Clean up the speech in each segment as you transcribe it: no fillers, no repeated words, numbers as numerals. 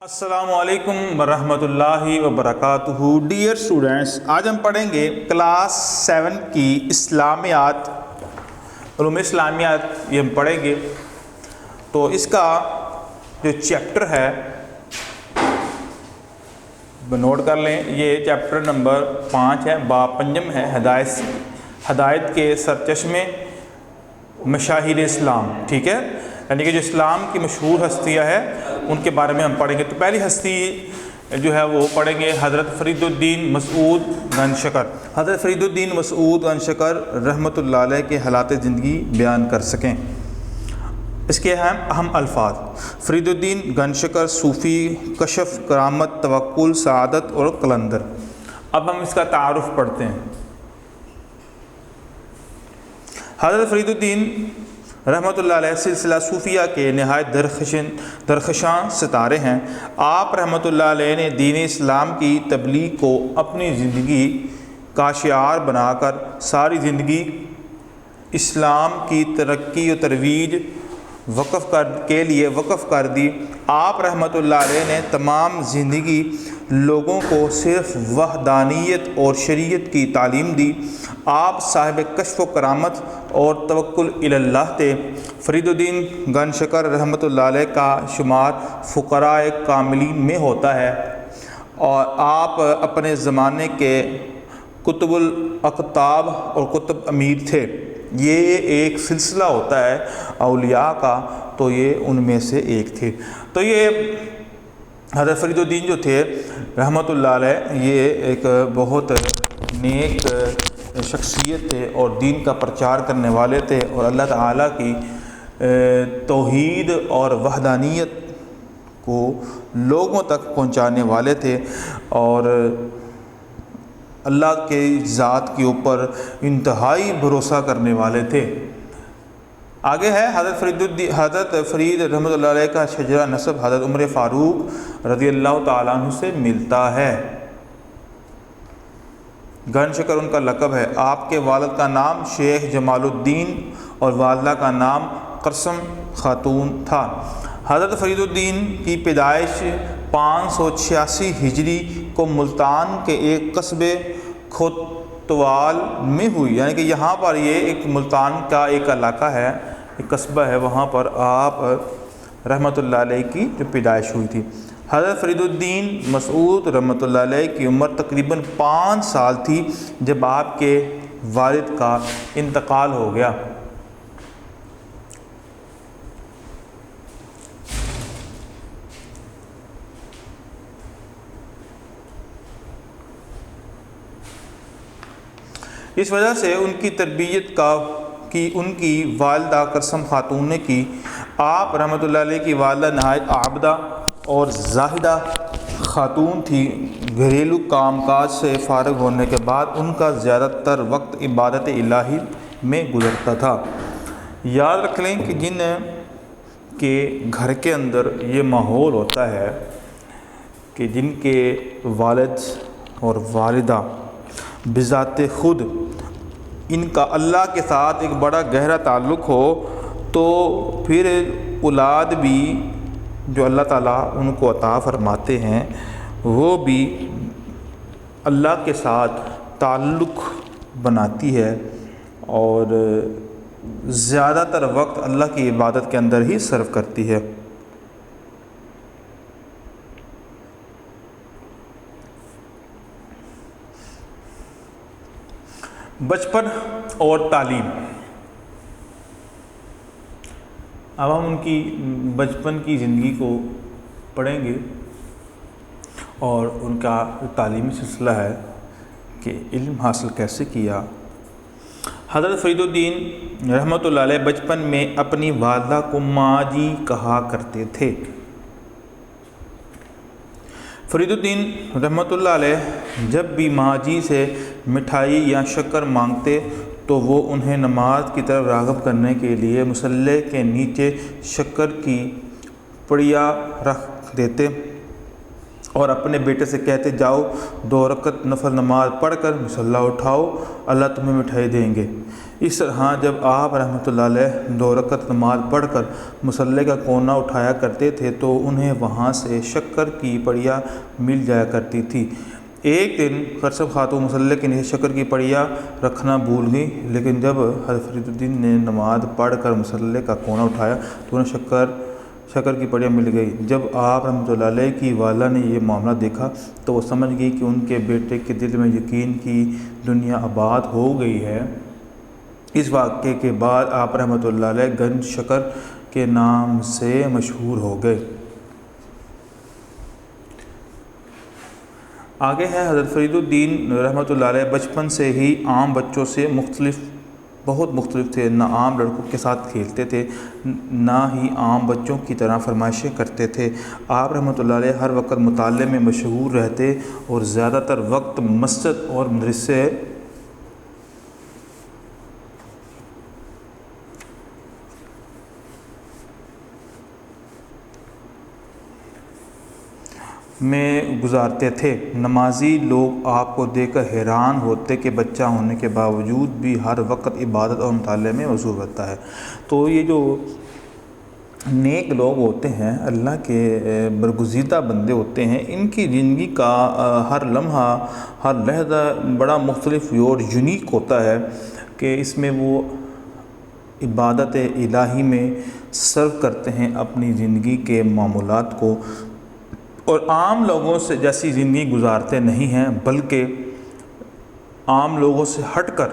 السلام علیکم ورحمۃ اللہ وبرکاتہ۔ ڈیئر اسٹوڈنٹس، آج ہم پڑھیں گے کلاس 7 کی اسلامیات، علوم اسلامیات یہ ہم پڑھیں گے۔ تو اس کا جو چیپٹر ہے نوٹ کر لیں، یہ چیپٹر نمبر 5 ہے، باب پنجم ہے، ہدایت کے سرچشمے مشاہیر اسلام، ٹھیک ہے، یعنی کہ جو اسلام کی مشہور ہستیاں ہیں ان کے بارے میں ہم پڑھیں گے۔ تو پہلی ہستی جو ہے وہ پڑھیں گے حضرت فرید الدین مسعود گنج شکر۔ حضرت فرید الدین مسعود گنج شکر رحمۃ اللہ علیہ کے حالات زندگی بیان کر سکیں۔ اس کے اہم الفاظ: فرید الدین گنج شکر صوفی، کشف، کرامت، توکل، سعادت اور قلندر۔ اب ہم اس کا تعارف پڑھتے ہیں۔ حضرت فرید الدین رحمۃ اللہ علیہ سلسلہ صوفیہ کے نہایت درخشاں ستارے ہیں۔ آپ رحمۃ اللہ علیہ نے دین اسلام کی تبلیغ کو اپنی زندگی کا شعار بنا کر ساری زندگی اسلام کی ترقی و ترویج کے لیے وقف کر دی۔ آپ رحمۃ اللہ علیہ نے تمام زندگی لوگوں کو صرف وحدانیت اور شریعت کی تعلیم دی۔ آپ صاحب کشف و کرامت اور توکل الی اللہ تھے۔ فرید الدین گنج شکر رحمۃ اللہ علیہ کا شمار فقراء کاملین میں ہوتا ہے، اور آپ اپنے زمانے کے کتب الاقطاب اور کتب امیر تھے۔ یہ ایک سلسلہ ہوتا ہے اولیاء کا، تو یہ ان میں سے ایک تھے۔ تو یہ حضرت فرید الدین جو تھے رحمۃ اللہ علیہ، یہ ایک بہت نیک شخصیت تھے اور دین کا پرچار کرنے والے تھے، اور اللہ تعالیٰ کی توحید اور وحدانیت کو لوگوں تک پہنچانے والے تھے، اور اللہ کے ذات کے اوپر انتہائی بھروسہ کرنے والے تھے۔ آگے ہے حضرت فرید رحمۃ اللہ علیہ کا شجرہ نسب حضرت عمر فاروق رضی اللہ تعالیٰ عنہ سے ملتا ہے۔ گنج شکر ان کا لقب ہے۔ آپ کے والد کا نام شیخ جمال الدین اور والدہ کا نام قرسم خاتون تھا۔ حضرت فرید الدین کی پیدائش 586 ہجری کو ملتان کے ایک قصبے کھوتوال میں ہوئی، یعنی کہ یہاں پر یہ ایک ملتان کا ایک علاقہ ہے، ایک قصبہ ہے، وہاں پر آپ رحمۃ اللہ علیہ کی جو پیدائش ہوئی تھی۔ حضرت فرید الدین مسعود رحمۃ اللہ علیہ کی عمر تقریباً 5 سال تھی جب آپ کے والد کا انتقال ہو گیا۔ اس وجہ سے ان کی تربیت ان کی والدہ قرسم خاتون نے کی۔ آپ رحمۃ اللہ علیہ کی والدہ نہایت عابدہ اور زاہدہ خاتون تھی۔ گھریلو کام کاج سے فارغ ہونے کے بعد ان کا زیادہ تر وقت عبادت الہی میں گزرتا تھا۔ یاد رکھ لیں کہ جن کے گھر کے اندر یہ ماحول ہوتا ہے کہ جن کے والد اور والدہ بذات خود ان کا اللہ کے ساتھ ایک بڑا گہرا تعلق ہو، تو پھر اولاد بھی جو اللہ تعالیٰ ان کو عطا فرماتے ہیں وہ بھی اللہ کے ساتھ تعلق بناتی ہے، اور زیادہ تر وقت اللہ کی عبادت کے اندر ہی صرف کرتی ہے۔ بچپن اور تعلیم۔ اب ہم ان کی بچپن کی زندگی کو پڑھیں گے اور ان کا تعلیمی سلسلہ ہے کہ علم حاصل کیسے کیا۔ حضرت فرید الدین رحمۃ اللہ علیہ بچپن میں اپنی والدہ کو ماں جی کہا کرتے تھے۔ فرید الدین رحمۃ اللہ علیہ جب بھی ماں جی سے مٹھائی یا شکر مانگتے تو وہ انہیں نماز کی طرف راغب کرنے کے لیے مصلی کے نیچے شکر کی پڑیا رکھ دیتے اور اپنے بیٹے سے کہتے جاؤ 2 رکعت نفل نماز پڑھ کر مصلی اٹھاؤ، اللہ تمہیں مٹھائی دیں گے۔ اس طرح جب آپ رحمۃ اللہ علیہ 2 رکعت نماز پڑھ کر مصلی کا کونا اٹھایا کرتے تھے تو انہیں وہاں سے شکر کی پڑیا مل جایا کرتی تھی۔ ایک دن خرسب خاتون مصلی کے نیچے شکر کی پڑیا رکھنا بھول گئی، لیکن جب حضرت فرید الدین نے نماز پڑھ کر مصلی کا کونا اٹھایا تو انہیں شکر کی پڑیا مل گئی۔ جب آپ رحمۃ اللہ علیہ کی والدہ نے یہ معاملہ دیکھا تو وہ سمجھ گئی کہ ان کے بیٹے کے دل میں یقین کی دنیا آباد ہو گئی ہے۔ اس واقعے کے بعد آپ رحمۃ اللہ علیہ گنج شکر کے نام سے مشہور ہو گئے۔ آگے ہے حضرت فرید الدین رحمۃ اللہ علیہ بچپن سے ہی عام بچوں سے بہت مختلف تھے، نہ عام لڑکوں کے ساتھ کھیلتے تھے نہ ہی عام بچوں کی طرح فرمائشیں کرتے تھے۔ آپ رحمۃ اللہ علیہ ہر وقت مطالعے میں مشغول رہتے اور زیادہ تر وقت مسجد اور مدرسے میں گزارتے تھے۔ نمازی لوگ آپ کو دیکھ کر حیران ہوتے کہ بچہ ہونے کے باوجود بھی ہر وقت عبادت اور مطالعے میں مصروف رہتا ہے۔ تو یہ جو نیک لوگ ہوتے ہیں، اللہ کے برگزیدہ بندے ہوتے ہیں، ان کی زندگی کا ہر لمحہ ہر لحظہ بڑا مختلف اور یونیک ہوتا ہے کہ اس میں وہ عبادت الہی میں صرف کرتے ہیں اپنی زندگی کے معمولات کو، اور عام لوگوں سے جیسی زندگی گزارتے نہیں ہیں، بلکہ عام لوگوں سے ہٹ کر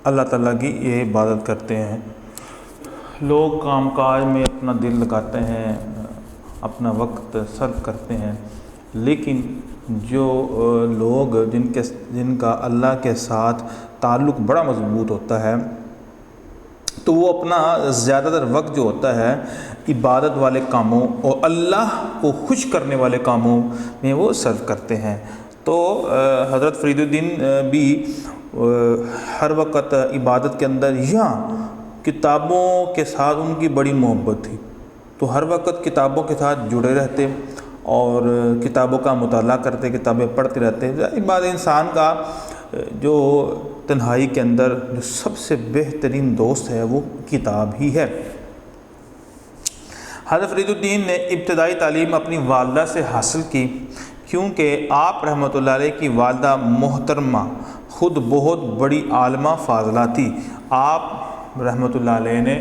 اللہ تعالیٰ کی یہ عبادت کرتے ہیں۔ لوگ کام کاج میں اپنا دل لگاتے ہیں، اپنا وقت صرف کرتے ہیں، لیکن جو لوگ جن کا اللہ کے ساتھ تعلق بڑا مضبوط ہوتا ہے تو وہ اپنا زیادہ تر وقت جو ہوتا ہے عبادت والے کاموں اور اللہ کو خوش کرنے والے کاموں میں وہ صرف کرتے ہیں۔ تو حضرت فرید الدین بھی ہر وقت عبادت کے اندر یا کتابوں کے ساتھ ان کی بڑی محبت تھی، تو ہر وقت کتابوں کے ساتھ جڑے رہتے اور کتابوں کا مطالعہ کرتے، کتابیں پڑھتے رہتے۔ بعد انسان کا جو تنہائی کے اندر جو سب سے بہترین دوست ہے وہ کتاب ہی ہے۔ حضرت فرید الدین نے ابتدائی تعلیم اپنی والدہ سے حاصل کی، کیونکہ آپ رحمۃ اللہ علیہ کی والدہ محترمہ خود بہت بڑی عالمہ فاضلہ تھی۔ آپ رحمۃ اللہ علیہ نے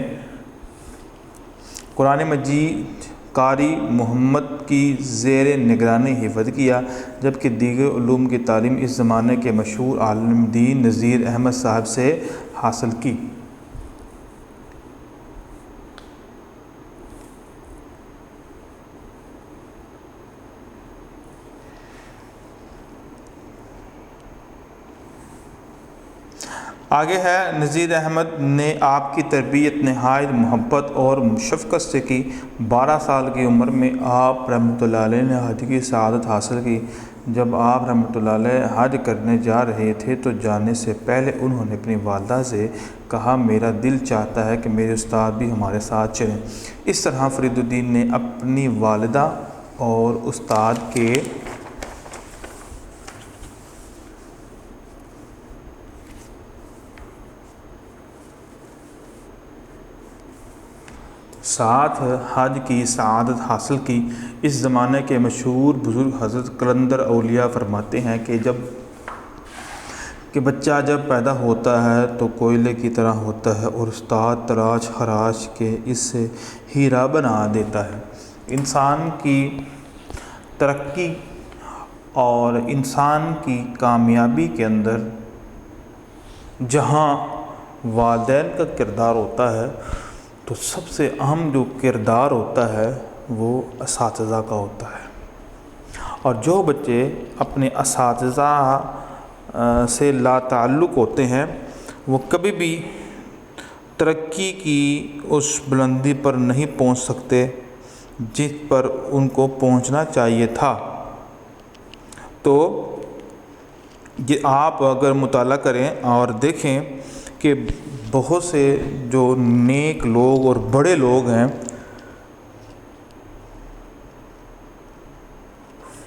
قرآن مجید قاری محمد کی زیر نگرانی حفظ کیا، جبکہ دیگر علوم کی تعلیم اس زمانے کے مشہور عالم دین نذیر احمد صاحب سے حاصل کی۔ آگے ہے نذیر احمد نے آپ کی تربیت نہایت محبت اور شفقت سے کی۔ 12 سال کی عمر میں آپ رحمۃ اللہ علیہ نے حج کی سعادت حاصل کی۔ جب آپ رحمۃ اللہ علیہ حج کرنے جا رہے تھے تو جانے سے پہلے انہوں نے اپنی والدہ سے کہا، میرا دل چاہتا ہے کہ میرے استاد بھی ہمارے ساتھ چلیں۔ اس طرح فرید الدین نے اپنی والدہ اور استاد کے ساتھ حج کی سعادت حاصل کی۔ اس زمانے کے مشہور بزرگ حضرت قلندر اولیاء فرماتے ہیں کہ بچہ جب پیدا ہوتا ہے تو کوئلے کی طرح ہوتا ہے اور استاد تراش خراش کے اس سے ہیرا بنا دیتا ہے۔ انسان کی ترقی اور انسان کی کامیابی کے اندر جہاں والدین کا کردار ہوتا ہے تو سب سے اہم جو کردار ہوتا ہے وہ اساتذہ کا ہوتا ہے، اور جو بچے اپنے اساتذہ سے لا تعلق ہوتے ہیں وہ کبھی بھی ترقی کی اس بلندی پر نہیں پہنچ سکتے جس پر ان کو پہنچنا چاہیے تھا۔ تو یہ آپ اگر مطالعہ کریں اور دیکھیں کہ بہت سے جو نیک لوگ اور بڑے لوگ ہیں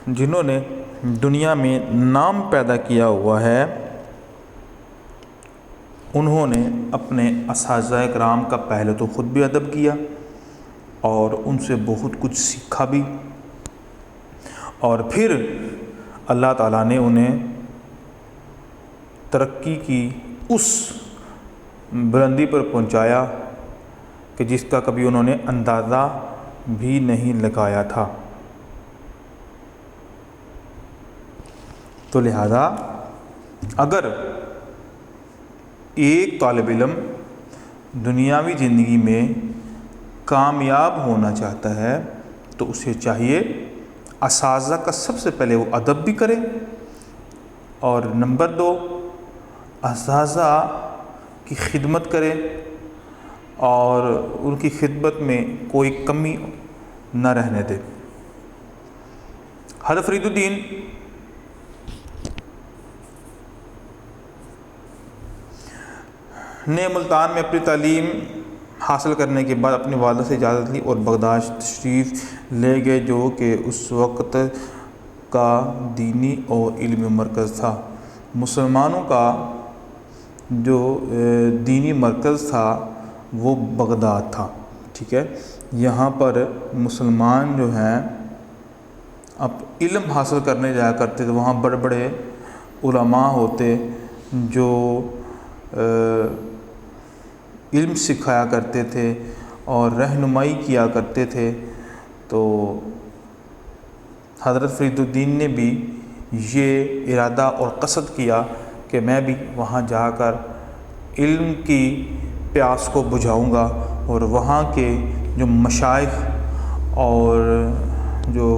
جنہوں نے دنیا میں نام پیدا کیا ہوا ہے، انہوں نے اپنے اساتذہ کرام کا پہلے تو خود بھی ادب کیا اور ان سے بہت کچھ سیکھا بھی، اور پھر اللہ تعالیٰ نے انہیں ترقی کی اس بلندی پر پہنچایا کہ جس کا کبھی انہوں نے اندازہ بھی نہیں لگایا تھا۔ تو لہذا اگر ایک طالب علم دنیاوی زندگی میں کامیاب ہونا چاہتا ہے تو اسے چاہیے اساتذہ کا سب سے پہلے وہ ادب بھی کرے، اور نمبر 2 اساتذہ کی خدمت کرے اور ان کی خدمت میں کوئی کمی نہ رہنے دے۔ حضرت فرید الدین نے ملتان میں اپنی تعلیم حاصل کرنے کے بعد اپنی والدہ سے اجازت لی اور بغداد تشریف لے گئے، جو کہ اس وقت کا دینی اور علمی مرکز تھا۔ مسلمانوں کا جو دینی مرکز تھا وہ بغداد تھا، ٹھیک ہے۔ یہاں پر مسلمان جو ہیں اب علم حاصل کرنے جایا کرتے تھے، وہاں بڑے بڑے علماء ہوتے جو علم سکھایا کرتے تھے اور رہنمائی کیا کرتے تھے۔ تو حضرت فرید الدین نے بھی یہ ارادہ اور قصد کیا کہ میں بھی وہاں جا کر علم کی پیاس کو بجھاؤں گا اور وہاں کے جو مشائخ اور جو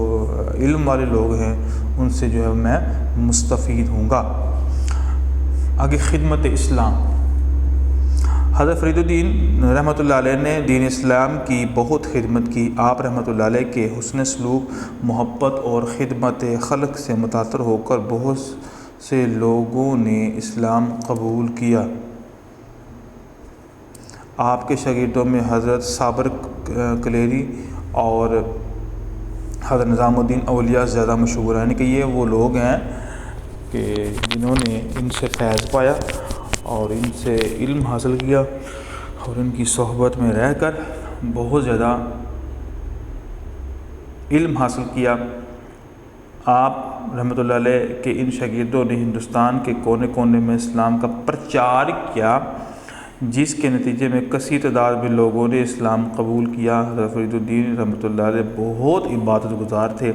علم والے لوگ ہیں ان سے جو ہے میں مستفید ہوں گا۔ آگے خدمت اسلام۔ حضرت فرید الدین رحمۃ اللہ علیہ نے دین اسلام کی بہت خدمت کی۔ آپ رحمۃ اللہ علیہ کے حسن سلوک، محبت اور خدمت خلق سے متاثر ہو کر بہت سے لوگوں نے اسلام قبول کیا۔ آپ کے شاگردوں میں حضرت صابر کلیری اور حضرت نظام الدین اولیاء زیادہ مشہور ہیں، یعنی کہ یہ وہ لوگ ہیں کہ جنہوں نے ان سے فیض پایا اور ان سے علم حاصل کیا اور ان کی صحبت میں رہ کر بہت زیادہ علم حاصل کیا۔ آپ رحمۃ اللہ علیہ کے ان شاگردوں نے ہندوستان کے کونے کونے میں اسلام کا پرچار کیا، جس کے نتیجے میں کثیر تعداد میں لوگوں نے اسلام قبول کیا۔ حضرت فرید الدین رحمۃ اللہ علیہ بہت عبادت گزار تھے۔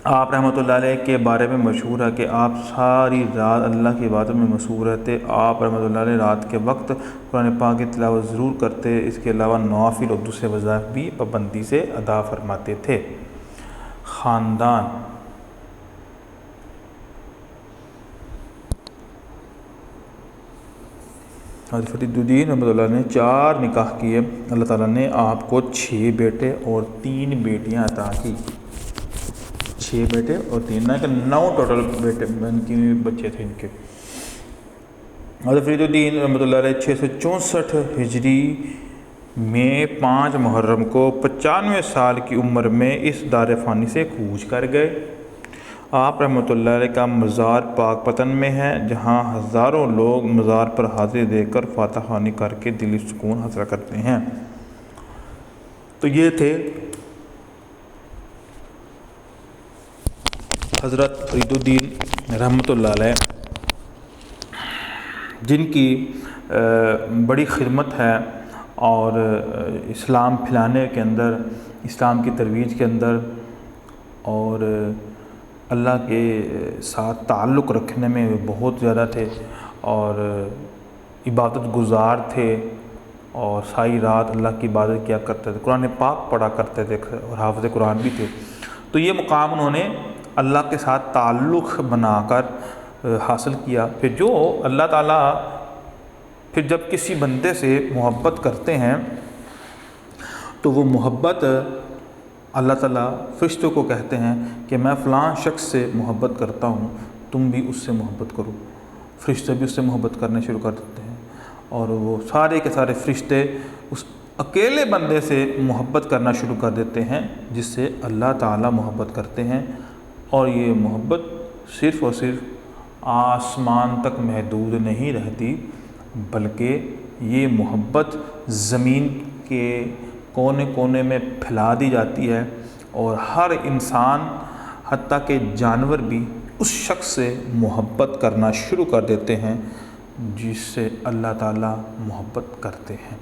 آپ رحمۃ اللہ علیہ کے بارے میں مشہور ہے کہ آپ ساری رات اللہ کی عبادت میں مصروف رہتے۔ آپ رحمۃ اللہ علیہ رات کے وقت قرآن پاک کی تلاوت ضرور کرتے، اس کے علاوہ نوافل اور دوسرے وظائف بھی پابندی سے ادا فرماتے تھے۔ خاندان۔ حضرت فرید الدین رحمۃ اللہ نے 4 نکاح کیے۔ اللہ تعالیٰ نے آپ کو 6 بیٹے اور 3 بیٹیاں عطا کی۔ 6 بیٹے اور 3، نہ کہ 9 ٹوٹل بیٹے بچے تھے ان کے۔ حضرت فرید الدین رحمۃ اللہ علیہ 664 ہجری میں 5 محرم کو 95 سال کی عمر میں اس دار فانی سے کوچ کر گئے۔ آپ رحمۃ اللہ علیہ کا مزار پاک پتن میں ہے، جہاں ہزاروں لوگ مزار پر حاضری دے کر فاتح خوانی کر کے دلی سکون حاصل کرتے ہیں۔ تو یہ تھے حضرت فرید الدین رحمۃ اللہ علیہ، جن کی بڑی خدمت ہے اور اسلام پھیلانے کے اندر، اسلام کی ترویج کے اندر اور اللہ کے ساتھ تعلق رکھنے میں بہت زیادہ تھے اور عبادت گزار تھے اور ساری رات اللہ کی عبادت کیا کرتے تھے، قرآن پاک پڑھا کرتے تھے اور حافظ قرآن بھی تھے۔ تو یہ مقام انہوں نے اللہ کے ساتھ تعلق بنا کر حاصل کیا۔ پھر جو اللہ تعالیٰ پھر جب کسی بندے سے محبت کرتے ہیں تو وہ محبت اللہ تعالیٰ فرشتوں کو کہتے ہیں کہ میں فلاں شخص سے محبت کرتا ہوں، تم بھی اس سے محبت کرو۔ فرشتے بھی اس سے محبت کرنے شروع کر دیتے ہیں اور وہ سارے کے سارے فرشتے اس اکیلے بندے سے محبت کرنا شروع کر دیتے ہیں جس سے اللہ تعالیٰ محبت کرتے ہیں، اور یہ محبت صرف اور صرف آسمان تک محدود نہیں رہتی، بلکہ یہ محبت زمین کے کونے کونے میں پھیلا دی جاتی ہے، اور ہر انسان حتیٰ کہ جانور بھی اس شخص سے محبت کرنا شروع کر دیتے ہیں جس سے اللہ تعالیٰ محبت کرتے ہیں۔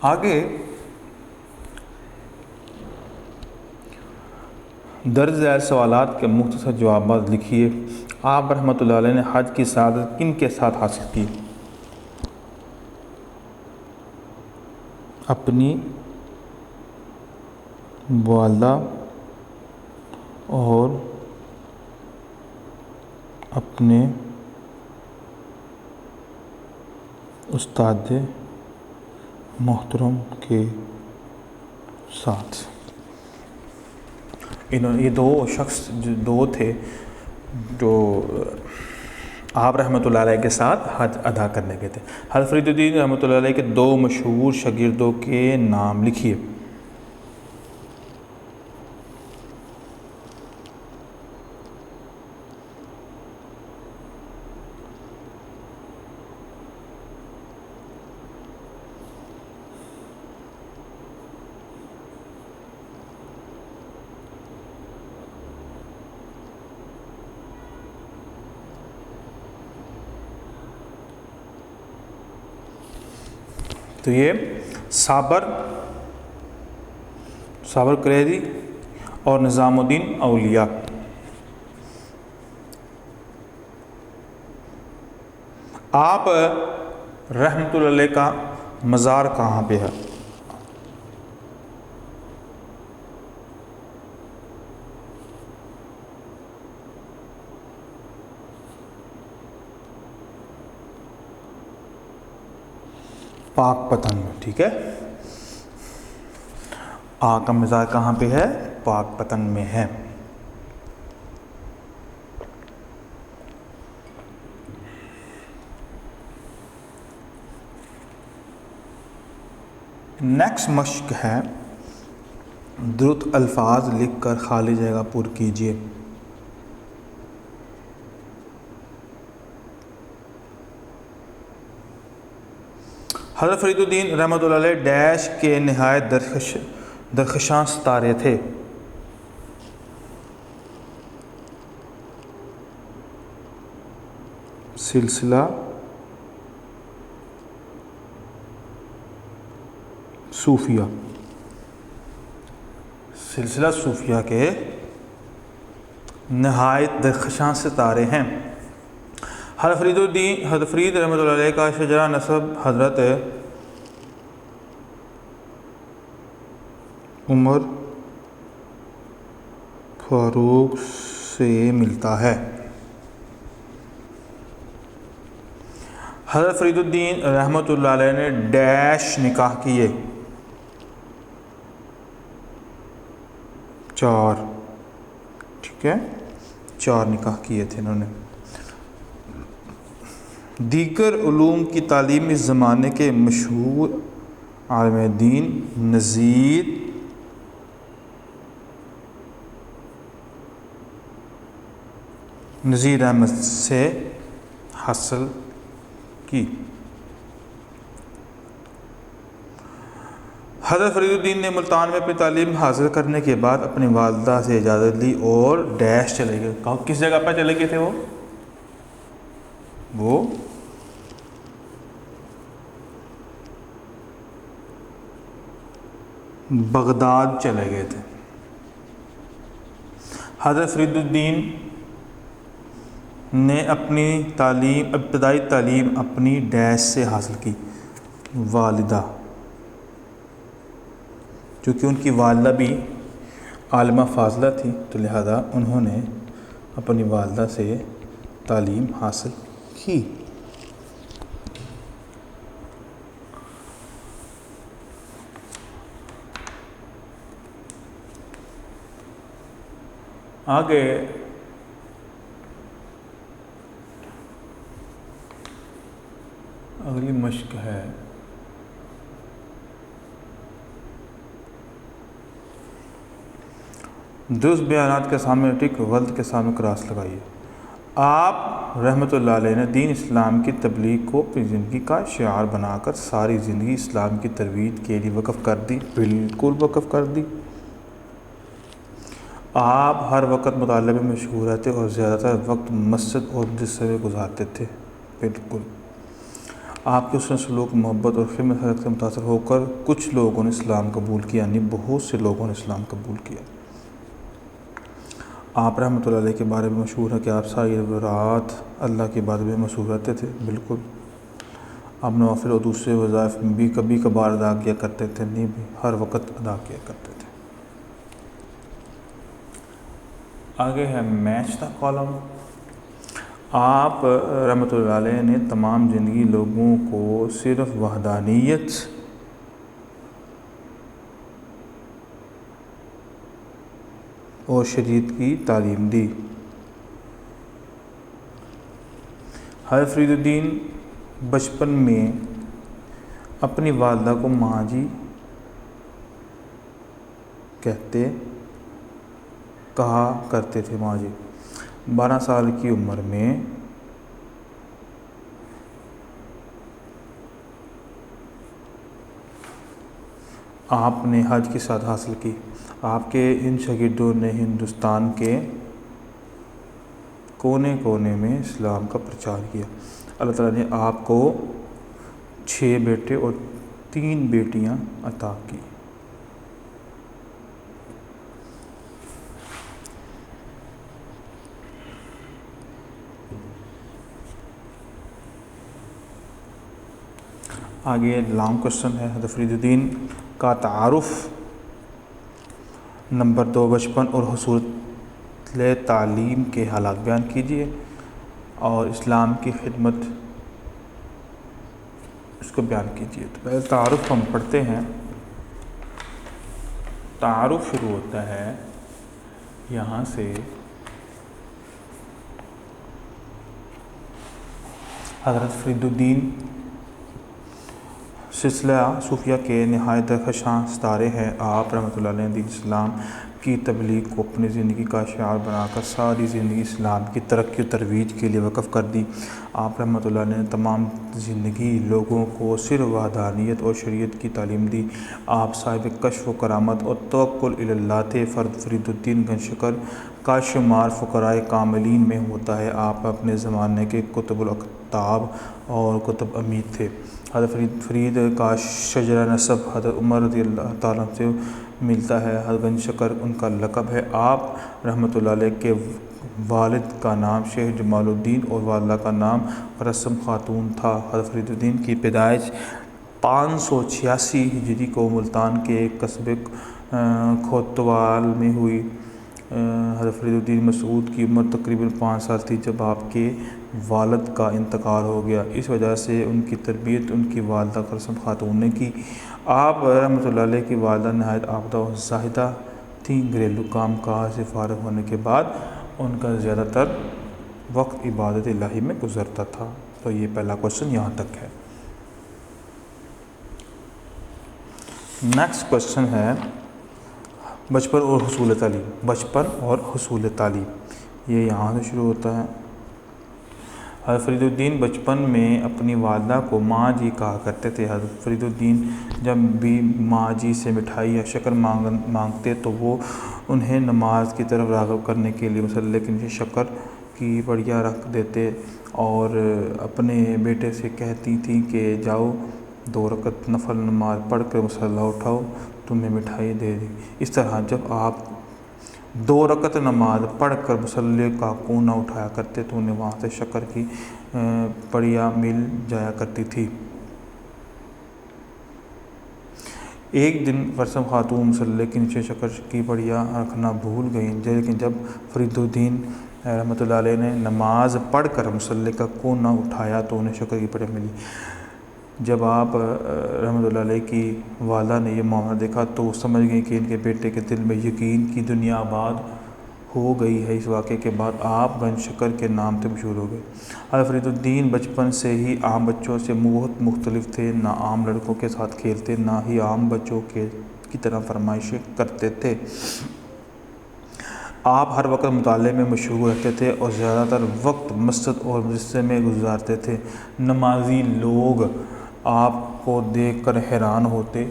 آگے درج ذیل سوالات کے مختصر جوابات لکھیے۔ آپ رحمۃ اللہ علیہ نے حج کی سعادت کن کے ساتھ حاصل کی؟ اپنی والدہ اور اپنے استاد محترم کے ساتھ۔ یہ دو شخص دو تھے جو آپ رحمۃ اللہ علیہ کے ساتھ حج ادا کرنے کے تھے۔ حضرت فرید الدین رحمۃ اللہ علیہ کے دو مشہور شاگردوں کے نام لکھیے۔ تو یہ صابر قریظی اور نظام الدین اولیاء۔ آپ رحمۃ اللہ علیہ کا مزار کہاں پہ ہے؟ پاک پتن میں، ٹھیک ہے۔ آقا کا مزار کہاں پہ ہے؟ پاک پتن میں ہے۔ نیکسٹ مشق ہے درست الفاظ لکھ کر خالی جگہ پر کیجیے۔ حضرت فرید الدین رحمۃ اللہ علیہ ڈیش کے نہایت درخشاں ستارے تھے۔ سلسلہ صوفیہ کے نہایت درخشاں ستارے ہیں۔ حضرت فرید رحمۃ اللہ علیہ کا شجرہ نسب حضرت عمر فاروق سے ملتا ہے۔ حضرت فرید الدین رحمۃ اللہ علیہ نے ڈیش نکاح کیے؟ 4، ٹھیک ہے، 4 نکاح کیے تھے انہوں نے۔ دیگر علوم کی تعلیم اس زمانے کے مشہور عالم دین نذیر احمد سے حاصل کی۔ حضرت فرید الدین نے ملتان میں اپنی تعلیم حاصل کرنے کے بعد اپنی والدہ سے اجازت لی اور ڈیش چلے گئے۔ کس جگہ پر چلے گئے تھے وہ بغداد چلے گئے تھے۔ حضرت فرید الدین نے اپنی ابتدائی تعلیم اپنی ڈیش سے حاصل کی، والدہ، چونکہ ان کی والدہ بھی عالمہ فاضلہ تھی تو لہذا انہوں نے اپنی والدہ سے تعلیم حاصل کی۔ آگے اگلی مشق ہے درست بیانات کے سامنے ٹک، غلط کے سامنے کراس لگائیے۔ آپ رحمۃ اللہ علیہ نے دین اسلام کی تبلیغ کو اپنی زندگی کا شعار بنا کر ساری زندگی اسلام کی ترویج کے لیے وقف کر دی۔ بالکل وقف کر دی۔ آپ ہر وقت مطالعے میں مشغول رہتے اور زیادہ تر وقت مسجد اور مدرسے میں گزارتے تھے۔ بالکل۔ آپ کے حسن سلوک، محبت اور خدمت حضرت سے متاثر ہو کر کچھ لوگوں نے اسلام قبول کیا، یعنی بہت سے لوگوں نے اسلام قبول کیا۔ آپ رحمۃ اللہ علیہ کے بارے میں مشہور ہے کہ آپ ساری رات اللہ کی عبادت میں مصروف رہتے تھے۔ بالکل۔ آپ نوافل اور دوسرے وظائف میں بھی کبھی کبھار ادا کیا کرتے تھے، نہیں بھی ہر وقت ادا کیا کرتے تھے۔ آگے ہے میچ دا کالم۔ آپ رحمۃ اللہ علیہ نے تمام زندگی لوگوں کو صرف وحدانیت اور شریعت کی تعلیم دی۔ حضرت فرید الدین بچپن میں اپنی والدہ کو ماں جی کہا کرتے تھے، ماں جی۔ 12 سال کی عمر میں آپ نے حج کی سعادت حاصل کی۔ آپ کے ان شاگردوں نے ہندوستان کے کونے کونے میں اسلام کا پرچار کیا۔ اللہ تعالیٰ نے آپ کو 6 بیٹے اور 3 بیٹیاں عطا کی۔ آگے لانگ کوشچن ہے۔ حضرت فرید الدین کا تعارف۔ نمبر 2، بچپن اور حصول تعلیم کے حالات بیان کیجیے اور اسلام کی خدمت اس کو بیان کیجیے۔ تو پہلے تعارف ہم پڑھتے ہیں۔ تعارف شروع ہوتا ہے یہاں سے، حضرت فرید الدین سلسلہ صوفیہ کے نہایت درخشاں ستارے ہیں۔ آپ رحمۃ اللہ علیہ نے دین اسلام کی تبلیغ کو اپنی زندگی کا شعار بنا کر ساری زندگی اسلام کی ترقی و ترویج کے لیے وقف کر دی۔ آپ رحمۃ اللہ علیہ نے تمام زندگی لوگوں کو صرف وحدانیت اور شریعت کی تعلیم دی۔ آپ صاحب کشف و کرامت اور توکل الی اللہ تھے۔ فرید الدین گنجشکر کا شمار فقرائے کاملین میں ہوتا ہے۔ آپ اپنے زمانے کے کتب الاقطاب اور کتب امید تھے۔ حضرت فرید کا شجرہ نسب حضرت عمر رضی اللہ تعالیٰ عنہ سے ملتا ہے۔ حضرت گنجشکر ان کا لقب ہے۔ آپ رحمۃ اللہ علیہ کے والد کا نام شیخ جمال الدین اور والدہ کا نام رسم خاتون تھا۔ حضرت فرید الدین کی پیدائش 586 ہجری کو ملتان کے ایک قصبے کھوتوال میں ہوئی۔ حضرت فرید الدین مسعود کی عمر تقریباً 5 سال تھی جب آپ کے والد کا انتقال ہو گیا۔ اس وجہ سے ان کی تربیت ان کی والدہ رسم خاتون نے کی۔ آپ رحمۃ اللہ علیہ کی والدہ نہایت عابدہ و زاہدہ تھیں۔ گھریلو کام کاج سے فارغ ہونے کے بعد ان کا زیادہ تر وقت عبادت الہی میں گزرتا تھا۔ تو یہ پہلا کوشچن یہاں تک ہے۔ نیکسٹ کوشچن ہے بچپن اور حصول تعلیم۔ بچپن اور حصول تعلیم یہ یہاں سے شروع ہوتا ہے۔ حضرت فرید الدین بچپن میں اپنی والدہ کو ماں جی کہا کرتے تھے۔ حضرت فرید الدین جب بھی ماں جی سے مٹھائی یا شکر مانگتے تو وہ انہیں نماز کی طرف راغب کرنے کے لیے مصلی کے نیچے شکر کی پڑیاں رکھ دیتے اور اپنے بیٹے سے کہتی تھیں کہ جاؤ 2 رکعت نفل نماز پڑھ کر مصلی اٹھاؤ، تمہیں مٹھائی دے دی۔ اس طرح جب آپ 2 رکعت نماز پڑھ کر مصلی کا کونا اٹھایا کرتے تو انہیں وہاں سے شکر کی پڑیاں مل جایا کرتی تھی۔ ایک دن رسم خاتون مصلی کے نیچے شکر کی پڑیاں رکھنا بھول گئیں، لیکن جب فرید الدین رحمۃ اللہ علیہ نے نماز پڑھ کر مصلی کا کونا اٹھایا تو انہیں شکر کی پڑیاں ملی۔ جب آپ رحمۃ اللہ علیہ کی والدہ نے یہ معاملہ دیکھا تو وہ سمجھ گئیں کہ ان کے بیٹے کے دل میں یقین کی دنیا آباد ہو گئی ہے۔ اس واقعے کے بعد آپ گنج شکر کے نام سے مشہور ہو گئے۔ حضرت فرید الدین بچپن سے ہی عام بچوں سے بہت مختلف تھے، نہ عام لڑکوں کے ساتھ کھیلتے، نہ ہی عام بچوں کی طرح فرمائشیں کرتے تھے۔ آپ ہر وقت مطالعے میں مشغول رہتے تھے اور زیادہ تر وقت مسجد اور مدرسے میں گزارتے تھے۔ نمازی لوگ آپ کو دیکھ کر حیران ہوتے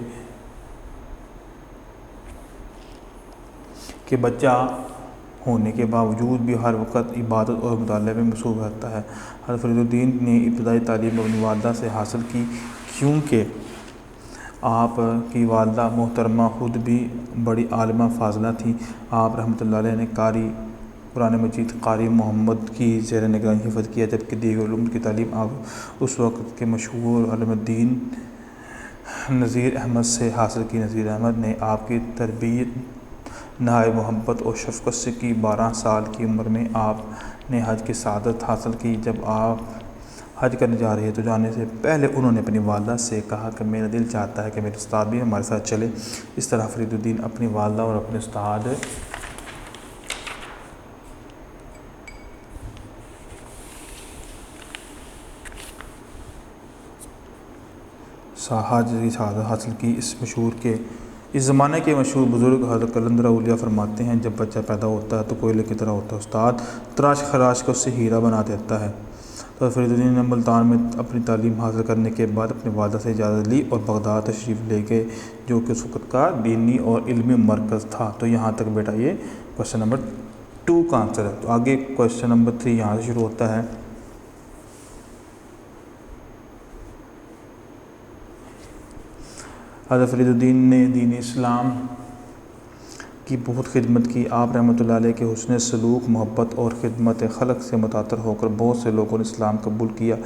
کہ بچہ ہونے کے باوجود بھی ہر وقت عبادت اور مطالعے میں مصروف رہتا ہے۔ حضرت فرید الدین نے ابتدائی تعلیم اپنی والدہ سے حاصل کی، کیونکہ آپ کی والدہ محترمہ خود بھی بڑی عالمہ فاضلہ تھیں۔ آپ رحمۃ اللہ علیہ نے قرآن مجید قاری محمد کی زیر نگرانی حفظ کیا، جبکہ دیگر علوم کی تعلیم آپ اس وقت کے مشہور عالم دین نذیر احمد سے حاصل کی۔ نذیر احمد نے آپ کی تربیت نہایت محبت اور شفقت سے کی۔ 12 سال کی عمر میں آپ نے حج کی سعادت حاصل کی۔ جب آپ حج کرنے جا رہے تو جانے سے پہلے انہوں نے اپنی والدہ سے کہا کہ میرا دل چاہتا ہے کہ میرے استاد بھی ہمارے ساتھ چلے۔ اس طرح فرید الدین اپنی والدہ اور اپنے استاد حج کی سعادت حاصل کی۔ اس زمانے کے مشہور بزرگ حضرت قلندر اولیاء فرماتے ہیں، جب بچہ پیدا ہوتا ہے تو کوئلے کی طرح ہوتا ہے، استاد تراش خراش کر اسے ہیرا بنا دیتا ہے۔ تو فرید الدین نے ملتان میں اپنی تعلیم حاصل کرنے کے بعد اپنی والدہ سے اجازت لی اور بغداد تشریف لے گئے، جو کہ اس وقت کا دینی اور علمی مرکز تھا۔ تو یہاں تک بیٹا یہ کویسچن نمبر 2 کا آنسر ہے۔ تو آگے کویسچن نمبر 3 یہاں سے شروع ہوتا ہے۔ حضرت فرید الدین نے دین اسلام کی بہت خدمت کی۔ آپ رحمۃ اللہ علیہ کے حسن سلوک، محبت اور خدمت خلق سے متاثر ہو کر بہت سے لوگوں نے اسلام قبول کیا۔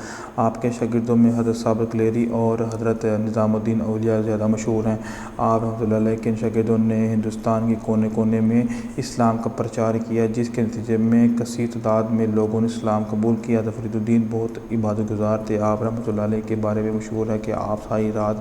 آپ کے شاگردوں میں حضرت صابر کلیری اور حضرت نظام الدین اولیاء زیادہ مشہور ہیں۔ آپ رحمۃ اللہ علیہ کے ان شاگردوں نے ہندوستان کے کونے کونے میں اسلام کا پرچار کیا، جس کے نتیجے میں کثیر تعداد میں لوگوں نے اسلام قبول کیا۔ حضرت فرید الدین بہت عبادت گزار تھے۔ آپ رحمۃ اللہ علیہ کے بارے میں مشہور ہے کہ آپ ساری رات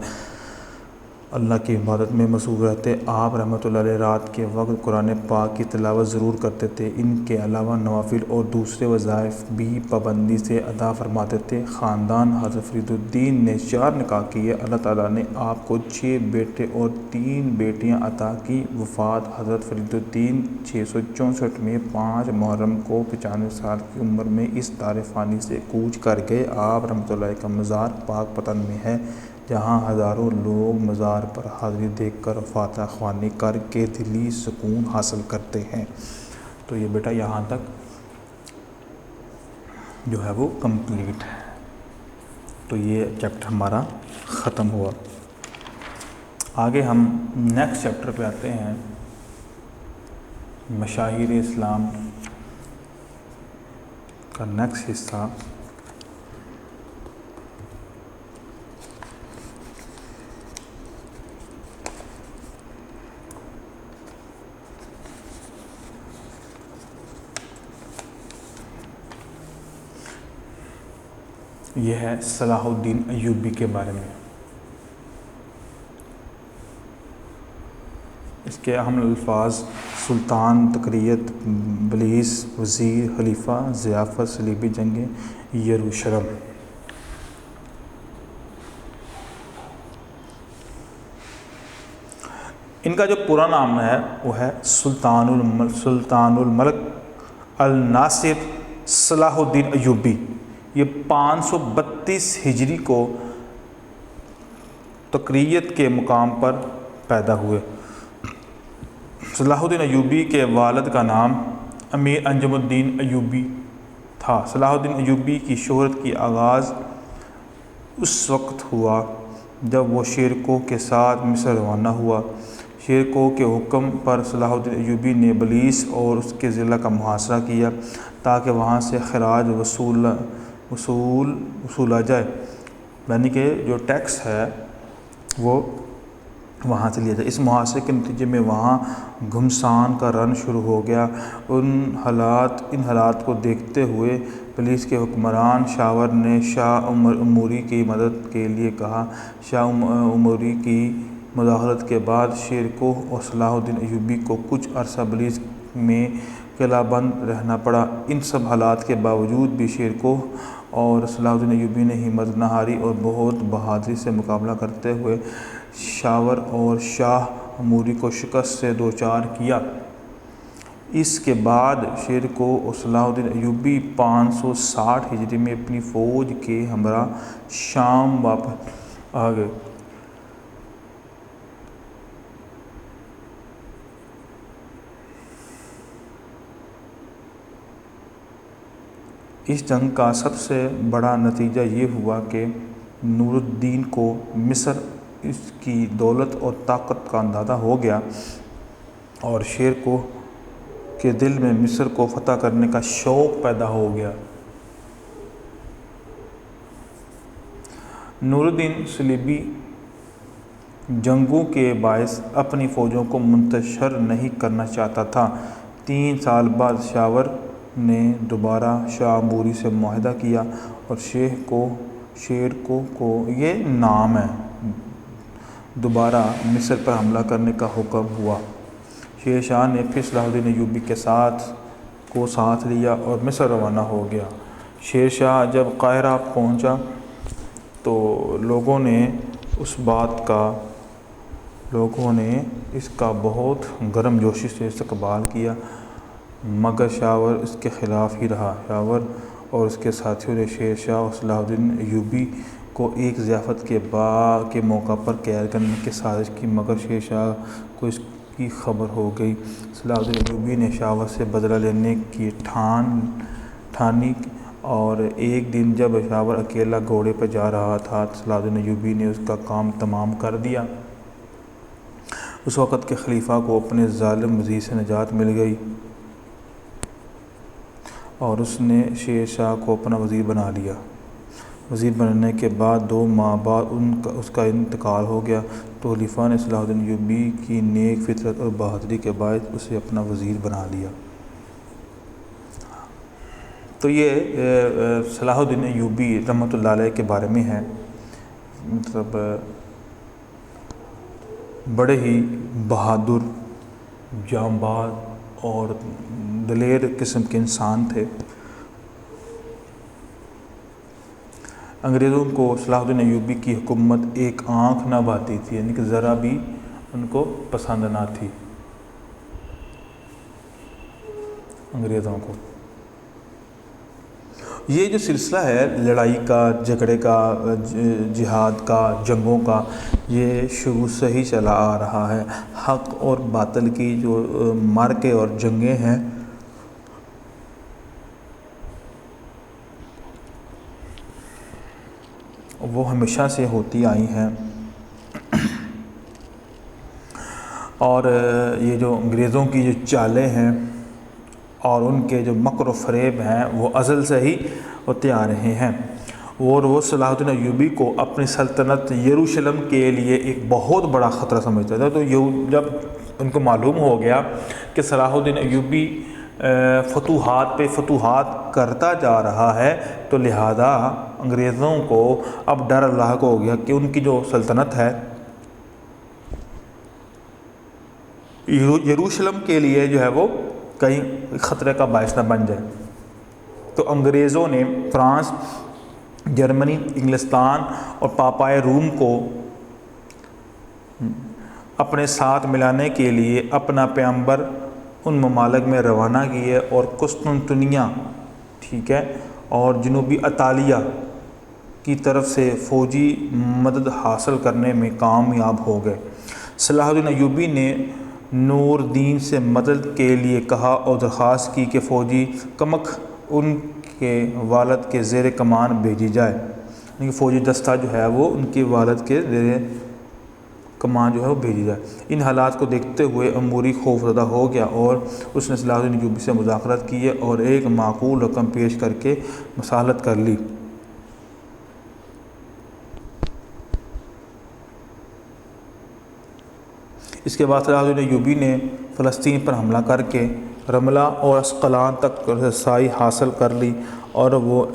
اللہ کی عبادت میں مصروف رہتے۔ آپ رحمۃ اللہ علیہ رات کے وقت قرآن پاک کی تلاوت ضرور کرتے تھے۔ ان کے علاوہ نوافل اور دوسرے وظائف بھی پابندی سے ادا فرماتے تھے۔ خاندان حضرت فرید الدین نے 4 نکاح کیے۔ اللہ تعالیٰ نے آپ کو 6 بیٹے اور 3 بیٹیاں عطا کی۔ وفات حضرت فرید الدین 664 میں 5 محرم کو 95 سال کی عمر میں اس دار فانی سے کوچ کر گئے۔ آپ رحمۃ اللہ علیہ کا مزار پاک پتن میں ہے، جہاں ہزاروں لوگ مزار پر حاضری دے کر فاتحہ خوانی کر کے دلی سکون حاصل کرتے ہیں۔ تو یہ بیٹا یہاں تک جو ہے وہ کمپلیٹ ہے۔ تو یہ چیپٹر ہمارا ختم ہوا۔ آگے ہم نیکسٹ چیپٹر پہ آتے ہیں، مشاہیر اسلام کا نیکسٹ حصہ۔ یہ ہے صلاح الدین ایوبی کے بارے میں۔ اس کے اہم الفاظ: سلطان، تقیت، بلیس، وزیر، خلیفہ، ضیافت، صلیبی جنگیں، یروشلم۔ ان کا جو پورا نام ہے وہ ہے سلطان الملک الناصر صلاح الدین ایوبی۔ یہ 532 ہجری کو تقیت کے مقام پر پیدا ہوئے۔ صلاح الدین ایوبی کے والد کا نام امیر انجم الدین ایوبی تھا۔ صلاح الدین ایوبی کی شہرت کی آغاز اس وقت ہوا جب وہ شیرکوہ کے ساتھ مصر روانہ ہوا۔ شیرکوہ کے حکم پر صلاح الدین ایوبی نے بلیس اور اس کے ضلع کا محاصرہ کیا تاکہ وہاں سے خراج وصولا جائے، یعنی کہ جو ٹیکس ہے وہ وہاں سے لیا جائے۔ اس محاصرے کے نتیجے میں وہاں گھمسان کا رن شروع ہو گیا۔ ان حالات کو دیکھتے ہوئے بلیس کے حکمران شاور نے شاہ اموری کی مدد کے لیے کہا۔ شاہ اموری کی مداخلت کے بعد شیرکوہ اور صلاح الدین ایوبی کو کچھ عرصہ بلیس میں قلعہ بند رہنا پڑا۔ ان سب حالات کے باوجود بھی شیرکوہ اور صلاح الدین ایوبی نے ہمت نہ ہاری اور بہت بہادری سے مقابلہ کرتے ہوئے شاور اور شاہ اموری کو شکست سے دوچار کیا۔ اس کے بعد شیرکوہ اور صلاح الدین ایوبی 560 ہجری میں اپنی فوج کے ہمراہ شام واپس آ گئے۔ اس جنگ کا سب سے بڑا نتیجہ یہ ہوا کہ نور الدین کو مصر اس کی دولت اور طاقت کا اندازہ ہو گیا اور شیرکوہ کے دل میں مصر کو فتح کرنے کا شوق پیدا ہو گیا۔ نور الدین صلیبی جنگوں کے باعث اپنی فوجوں کو منتشر نہیں کرنا چاہتا تھا۔ 3 سال بعد شاور نے دوبارہ شاہ اموری سے معاہدہ کیا اور شیرکوہ کو یہ نام ہے دوبارہ مصر پر حملہ کرنے کا حکم ہوا۔ شیر شاہ نے پھر صلاح الدین ایوبی کو ساتھ لیا اور مصر روانہ ہو گیا۔ شیر شاہ جب قاہرہ پہنچا تو لوگوں نے اس کا بہت گرم جوشی سے استقبال کیا، مگر شاور اس کے خلاف ہی رہا۔ شاور اور اس کے ساتھیوں نے شیر شاہ اور صلاح الدین ایوبی کو ایک ضیافت کے موقع پر قید کرنے کی سازش کی، مگر شیر شاہ کو اس کی خبر ہو گئی۔ صلاح الدین ایوبی نے شاور سے بدلہ لینے کی ٹھانی اور ایک دن جب شاور اکیلا گھوڑے پر جا رہا تھا تو صلاح الدین ایوبی نے اس کا کام تمام کر دیا۔ اس وقت کے خلیفہ کو اپنے ظالم وزیر سے نجات مل گئی اور اس نے شیر شاہ کو اپنا وزیر بنا لیا۔ وزیر بننے کے بعد 2 ماہ بعد اس کا انتقال ہو گیا تو خلیفہ نے صلاح الدین ایوبی کی نیک فطرت اور بہادری کے باعث اسے اپنا وزیر بنا لیا۔ تو یہ صلاح الدین ایوبی رحمۃ اللہ علیہ کے بارے میں ہے، مطلب بڑے ہی بہادر، جانباز اور دلیر قسم کے انسان تھے۔ انگریزوں کو صلاح الدین ایوبی کی حکومت ایک آنکھ نہ بھاتی تھی، یعنی کہ ذرا بھی ان کو پسند نہ تھی انگریزوں کو۔ یہ جو سلسلہ ہے لڑائی کا، جھگڑے کا، جہاد کا، جنگوں کا، یہ شروع سے ہی چلا آ رہا ہے۔ حق اور باطل کی جو معرکے اور جنگیں ہیں وہ ہمیشہ سے ہوتی آئی ہیں، اور یہ جو انگریزوں کی جو چالیں ہیں اور ان کے جو مکر و فریب ہیں وہ ازل سے ہی ہوتے آ رہے ہیں، اور وہ صلاح الدین ایوبی کو اپنی سلطنت یروشلم کے لیے ایک بہت بڑا خطرہ سمجھتا تھا۔ تو جب ان کو معلوم ہو گیا کہ صلاح الدین ایوبی فتوحات پہ فتوحات کرتا جا رہا ہے تو لہذا انگریزوں کو اب ڈر لاحق ہو گیا کہ ان کی جو سلطنت ہے یروشلم کے لیے جو ہے وہ کہیں خطرے کا باعث نہ بن جائے۔ تو انگریزوں نے فرانس، جرمنی، انگلستان اور پاپائے روم کو اپنے ساتھ ملانے کے لیے اپنا پیغمبر ان ممالک میں روانہ کیے اور قسطنطنیہ اور جنوبی اطالیہ کی طرف سے فوجی مدد حاصل کرنے میں کامیاب ہو گئے۔ صلاح الدین ایوبی نے نور الدین سے مدد کے لیے کہا اور درخواست کی کہ فوجی کمک ان کے والد کے زیر کمان بھیجی جائے، یعنی کہ فوجی دستہ جو ہے وہ ان کے والد کے زیر کمان جو ہے وہ بھیجی جائے۔ ان حالات کو دیکھتے ہوئے اموری خوف زدہ ہو گیا اور اس نے صلاح الدین ایوبی سے مذاکرات کیے اور ایک معقول رقم پیش کر کے مصالحت کر لی۔ اس کے بعد صلاح الدین ایوبی نے فلسطین پر حملہ کر کے رملہ اور اسقلان تک رسائی حاصل کر لی اور وہ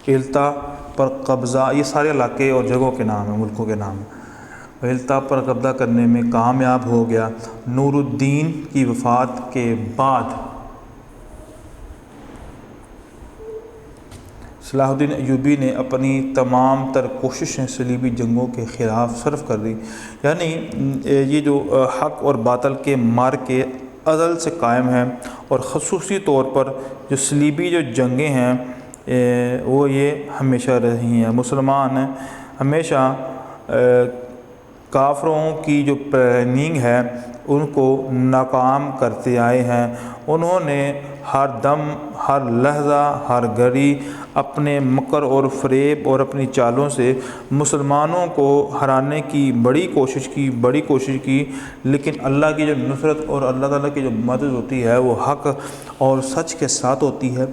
ایلتا پر قبضہ، یہ سارے علاقے اور جگہوں کے نام ہیں، ملکوں کے نام ہیں، ایلتا پر قبضہ کرنے میں کامیاب ہو گیا۔ نور الدین کی وفات کے بعد صلاح الدین ایوبی نے اپنی تمام تر کوششیں صلیبی جنگوں کے خلاف صرف کر دی، یعنی یہ جو حق اور باطل کے مار کے ازل سے قائم ہیں، اور خصوصی طور پر جو صلیبی جو جنگیں ہیں وہ یہ ہمیشہ رہی ہیں۔ مسلمان ہمیشہ کافروں کی جو پلاننگ ہے ان کو ناکام کرتے آئے ہیں۔ انہوں نے ہر دم، ہر لحظہ، ہر گھڑی اپنے مکر اور فریب اور اپنی چالوں سے مسلمانوں کو ہرانے کی بڑی کوشش کی، لیکن اللہ کی جو نصرت اور اللہ تعالیٰ کی جو مدد ہوتی ہے وہ حق اور سچ کے ساتھ ہوتی ہے۔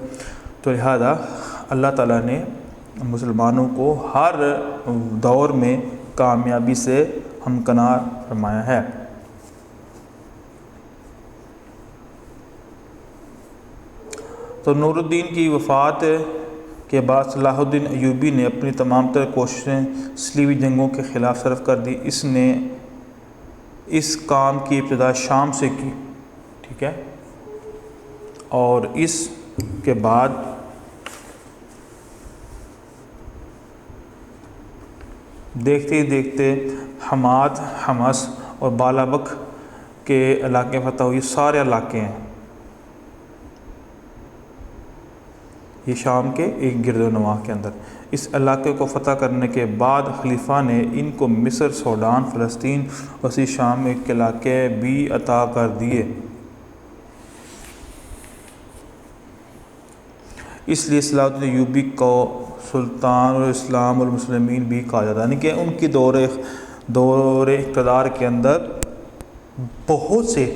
تو لہذا اللہ تعالیٰ نے مسلمانوں کو ہر دور میں کامیابی سے ہمکنار فرمایا ہے۔ تو نور الدین کی وفات کے بعد صلاح الدین ایوبی نے اپنی تمام تر کوششیں صلیبی جنگوں کے خلاف صرف کر دی۔ اس نے اس کام کی ابتدا شام سے کی، ٹھیک ہے، اور اس کے بعد دیکھتے ہی دیکھتے حماد، حمص اور بالابک کے علاقے فتح ہوئے۔ سارے علاقے ہیں یہ شام کے ایک گرد و نواح کے اندر۔ اس علاقے کو فتح کرنے کے بعد خلیفہ نے ان کو مصر، سوڈان، فلسطین اور اسی شام کے علاقے بھی عطا کر دیے۔ اس لیے صلاح الدین ایوبی کو سلطان الاسلام والمسلمین بھی کہا جاتا ہے، یعنی کہ ان کی دور اقتدار کے اندر بہت سے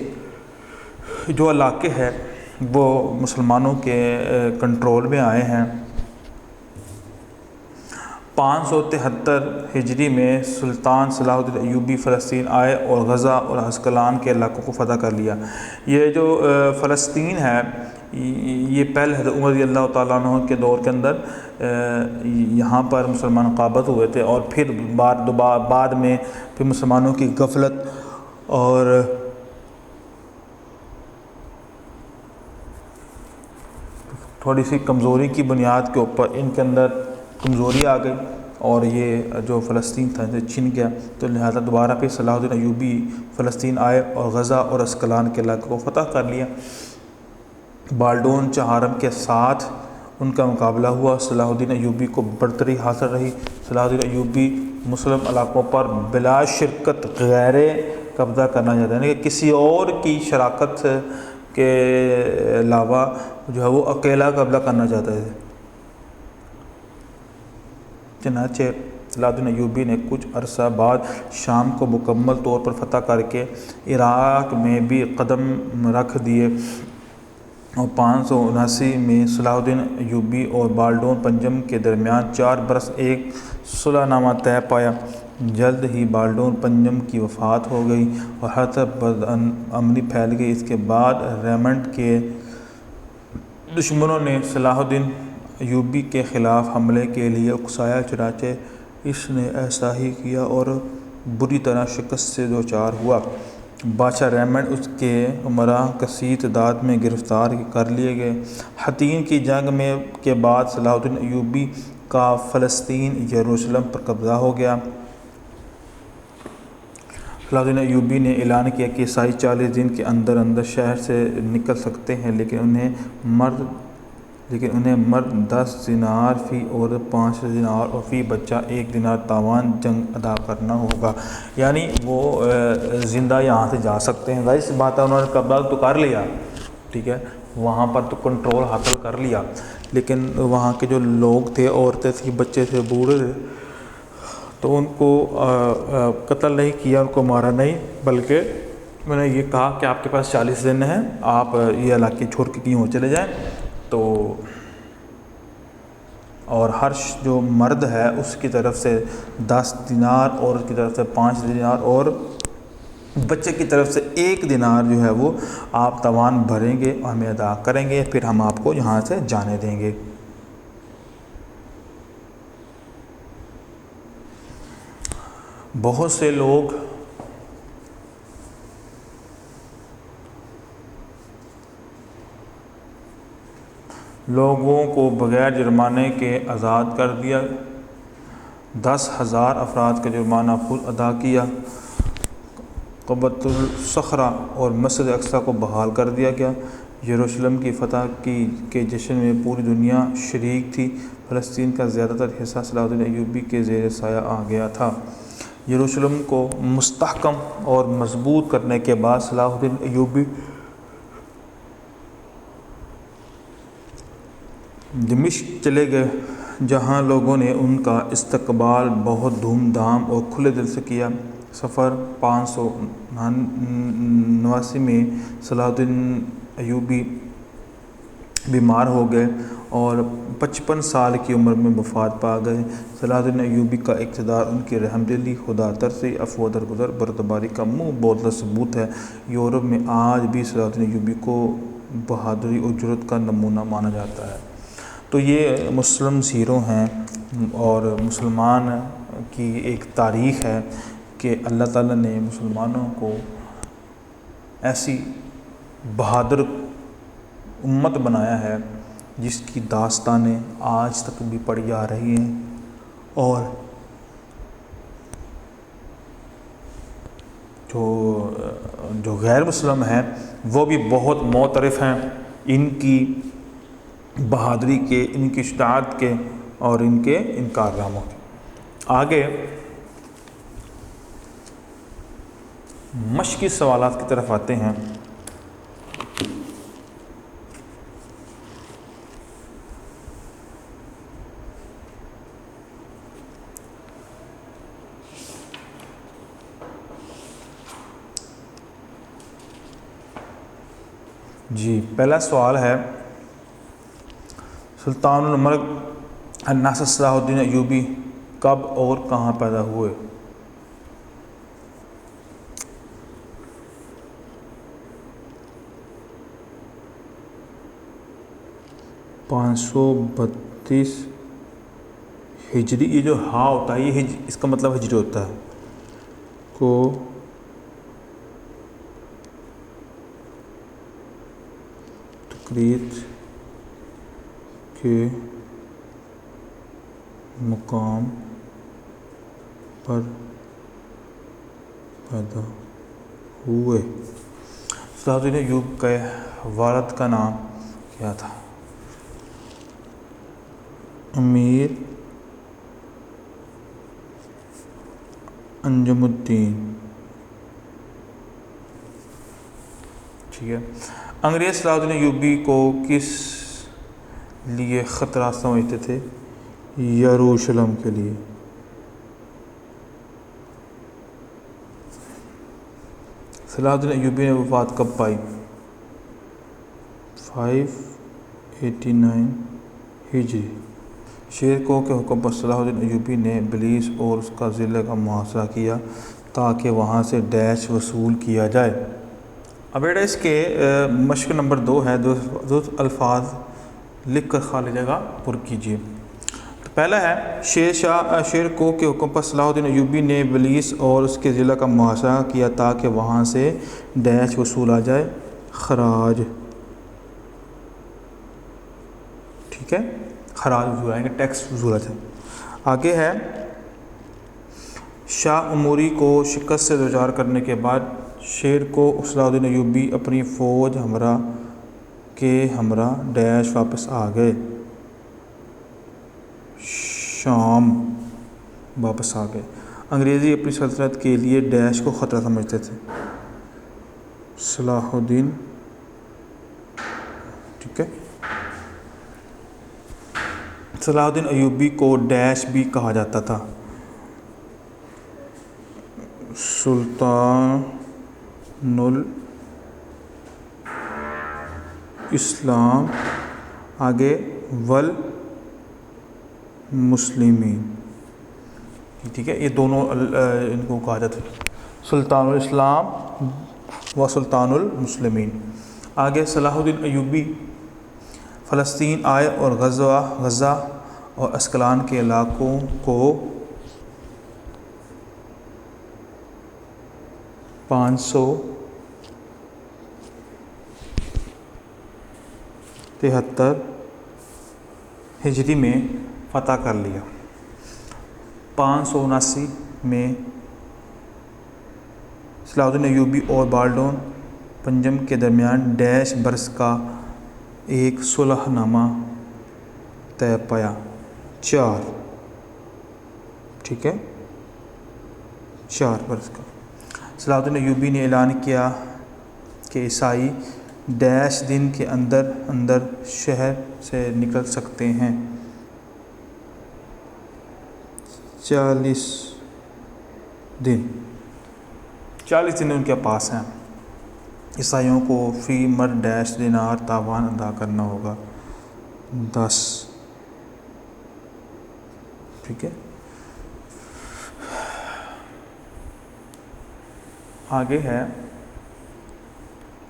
جو علاقے ہیں وہ مسلمانوں کے کنٹرول میں آئے ہیں۔ 573 ہجری میں سلطان صلاح الدین ایوبی فلسطین آئے اور غزہ اور عسقلان کے علاقوں کو فتح کر لیا۔ یہ جو فلسطین ہے یہ پہلے حضرت عمر رضی اللہ تعالیٰ عنہ کے دور کے اندر یہاں پر مسلمان قابض ہوئے تھے، اور پھر بعد میں پھر مسلمانوں کی غفلت اور تھوڑی سی کمزوری کی بنیاد کے اوپر ان کے اندر کمزوری آ گئی اور یہ جو فلسطین تھا اسے چھن گیا۔ تو لہذا دوبارہ پھر صلاح الدین ایوبی فلسطین آئے اور غزہ اور عسقلان کے علاقے کو فتح کر لیا۔ بالڈون چہارم کے ساتھ ان کا مقابلہ ہوا۔ صلاح الدین ایوبی کو برتری حاصل رہی۔ صلاح الدین ایوبی مسلم علاقوں پر بلا شرکت غیر قبضہ کرنا چاہتے ہیں، یعنی کہ کسی اور کی شراکت کے علاوہ جو ہے وہ اکیلا قبضہ کرنا چاہتے تھے۔ چنانچہ صلاح الدین ایوبی نے کچھ عرصہ بعد شام کو مکمل طور پر فتح کر کے عراق میں بھی قدم رکھ دیے، اور 579 میں صلاح الدین ایوبی اور بالڈون پنجم کے درمیان 4 برس ایک صلح نامہ طے پایا۔ جلد ہی بالڈون پنجم کی وفات ہو گئی اور حالت بدامنی پھیل گئی۔ اس کے بعد ریمنڈ کے دشمنوں نے صلاح الدین ایوبی کے خلاف حملے کے لیے اکسایا، چنانچہ اس نے ایسا ہی کیا اور بری طرح شکست سے دوچار ہوا۔ بادشاہ ریمنڈ اس کے امراء کثیر تعداد میں گرفتار کر لیے گئے۔ حطین کی جنگ کے بعد صلاح الدین ایوبی کا فلسطین یروشلم پر قبضہ ہو گیا۔ صلاح الدین ایوبی نے اعلان کیا کہ عیسائی 40 دن کے اندر شہر سے نکل سکتے ہیں، لیکن انہیں مرد 10 دینار فی عورت 5 دینار اور فی بچہ 1 دینار تاوان جنگ ادا کرنا ہوگا، یعنی وہ زندہ یہاں سے جا سکتے ہیں۔ ظاہر سی بات ہے انہوں نے قبضہ تو کر لیا، ٹھیک ہے، وہاں پر تو کنٹرول حاصل کر لیا، لیکن وہاں کے جو لوگ تھے، عورتیں تھیں، بچے تھے، بوڑھے تھے، تو ان کو قتل نہیں کیا، ان کو مارا نہیں، بلکہ میں نے یہ کہا کہ آپ کے پاس 40 دن ہیں، آپ یہ علاقے چھوڑ کے کہیں اور چلے جائیں۔ تو اور ہر جو مرد ہے اس کی طرف سے 10 دینار، عورت کی طرف سے 5 دینار اور بچے کی طرف سے 1 دینار جو ہے وہ آپ تاوان بھریں گے اور ہمیں ادا کریں گے، پھر ہم آپ کو یہاں سے جانے دیں گے۔ بہت سے لوگ لوگوں کو بغیر جرمانے کے آزاد کر دیا، 10,000 افراد کا جرمانہ خود ادا کیا، قبۃ الصخرہ اور مسجد اقصیٰ کو بحال کر دیا گیا، یروشلم کی فتح کے جشن میں پوری دنیا شریک تھی، فلسطین کا زیادہ تر حصہ صلاح الدین ایوبی کے زیر سایہ آ گیا تھا۔ یروشلم کو مستحکم اور مضبوط کرنے کے بعد صلاح الدین ایوبی دمشق چلے گئے، جہاں لوگوں نے ان کا استقبال بہت دھوم دھام اور کھلے دل سے کیا۔ صفر 589 میں صلاح الدین ایوبی بیمار ہو گئے اور 55 سال کی عمر میں وفات پا گئے۔ صلاح الدین ایوبی کا اقتدار ان کی رحم دلی، خدا ترسی، عفو و درگزر، بردباری کا منہ بولا ثبوت ہے۔ یورپ میں آج بھی صلاح الدین ایوبی کو بہادری اور جرأت کا نمونہ مانا جاتا ہے۔ تو یہ مسلم ہیرو ہیں اور مسلمان کی ایک تاریخ ہے کہ اللہ تعالیٰ نے مسلمانوں کو ایسی بہادر امت بنایا ہے جس کی داستانیں آج تک بھی پڑھی جا رہی ہیں، اور جو غیر مسلم ہیں وہ بھی بہت معترف ہیں ان کی بہادری کے، ان کی شجاعت کے اور ان کے ان کارناموں کے۔ آگے مشقی سوالات کی طرف آتے ہیں۔ جی، پہلا سوال ہے، سلطان الملک الناصر صلاح الدین ایوبی کب اور کہاں پیدا ہوئے؟ 532 ہجری۔ یہ جو ہاں ہوتا ہے یہ اس کا مطلب ہجری ہوتا ہے، کو تقریر کے مقام پر پیدا ہوئے۔ صلاح الدین ایوب کے والد کا نام کیا تھا؟ امیر انجم الدین۔ ٹھیک ہے۔ انگریز صلاح الدین ایوبی کو کس لیے خطرہ سمجھتے تھے؟ یروشلم کے لیے۔ صلاح الدین ایوبی نے وفات کب پائی؟ 589 ہجری۔ شیر کو کے حکم پر صلاح الدین ایوبی نے بلیس اور اس کا ضلع کا محاصرہ کیا تاکہ وہاں سے ڈیش وصول کیا جائے۔ اب بیٹا اس کے مشق نمبر 2 ہے، دو الفاظ لکھ کر خالی جگہ پر کیجیے۔ تو پہلا ہے، شیر کو کے حکم پر صلاح الدین ایوبی نے بلیس اور اس کے ضلع کا محاصرہ کیا تاکہ وہاں سے ڈیش وصول آ جائے، خراج۔ ٹھیک ہے، خراج وصول آئیں گے، ٹیکس وصول آ جائے۔ آگے ہے، شاہ اموری کو شکست سے دوچار کرنے کے بعد شیر کو صلاح الدین ایوبی اپنی فوج کے ہمراہ ڈیش واپس آ گئے، شام واپس آ گئے۔ انگریزی اپنی سلطنت کے لیے ڈیش کو خطرہ سمجھتے تھے، صلاح الدین۔ ٹھیک ہے، صلاح الدین ایوبی کو ڈیش بھی کہا جاتا تھا، سلطان الاسلام۔ آگے والمسلمین۔ ٹھیک ہے، یہ دونوں ان کو کہا جاتا ہے، سلطان الاسلام و سلطان المسلمین۔ آگے صلاح الدین ایوبی فلسطین آئے اور غزہ اور اسکلان کے علاقوں کو 573 ہجری میں فتح کر لیا۔ 579 میں صلاح الدین ایوبی اور بالڈون پنجم کے درمیان ڈیش برس کا ایک صلح نامہ طے پایا 4 ٹھیک ہے 4 برس کا۔ صلاح الدین ایوبی نے اعلان کیا کہ عیسائی ڈیش دن کے اندر اندر شہر سے نکل سکتے ہیں۔ 40 دن ان کے پاس ہیں۔ عیسائیوں کو فی مرد ڈیش دینار تاوان ادا کرنا ہوگا 10 ٹھیک ہے۔ آگے ہے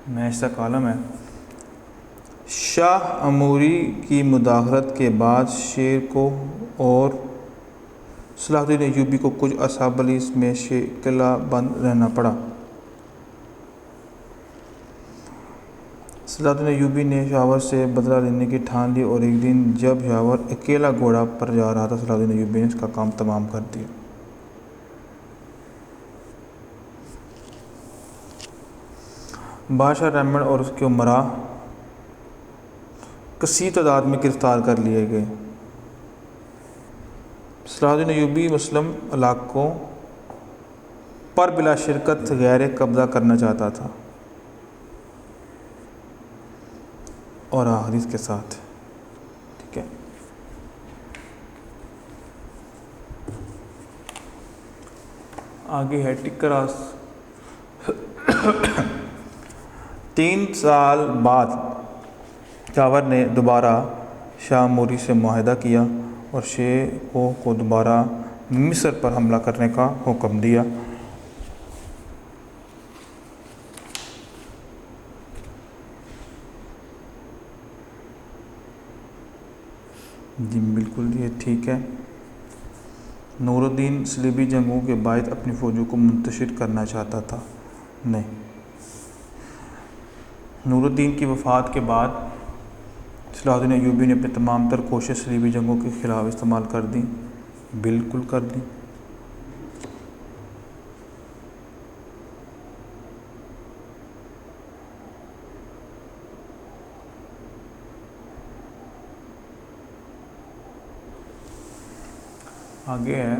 معاشرہ کالم ہے۔ شاہ اموری کی مداخلت کے بعد شیر کو اور صلاح الدین ایوبی کو کچھ عرصہ بلیس میں قلعہ بند رہنا پڑا۔ صلاح الدین ایوبی نے شاور سے بدلہ لینے کی ٹھان لی اور ایک دن جب شاور اکیلا گھوڑا پر جا رہا تھا صلاح الدین ایوبی نے اس کا کام تمام کر دیا۔ بادشاہ ریمنڈ اور اس کے امراء کثیر تعداد میں گرفتار کر لیے گئے۔ صلاح الدین ایوبی مسلم علاقوں پر بلا شرکت غیر قبضہ کرنا چاہتا تھا۔ اور آخری اس کے ساتھ ٹھیک ہے۔ آگے ہے ٹکراس۔ 3 سال بعد شاور نے دوبارہ شاہ موری سے معاہدہ کیا اور شیخوں کو دوبارہ مصر پر حملہ کرنے کا حکم دیا۔ جی بالکل یہ ٹھیک ہے۔ نور الدین صلیبی جنگوں کے باعث اپنی فوجوں کو منتشر کرنا چاہتا تھا۔ نہیں، نور الدین کی وفات کے بعد صلاح الدین ایوبی نے اپنے تمام تر کوشش صلیبی جنگوں کے خلاف استعمال کر دیں۔ بالکل کر دیں۔ آگے ہے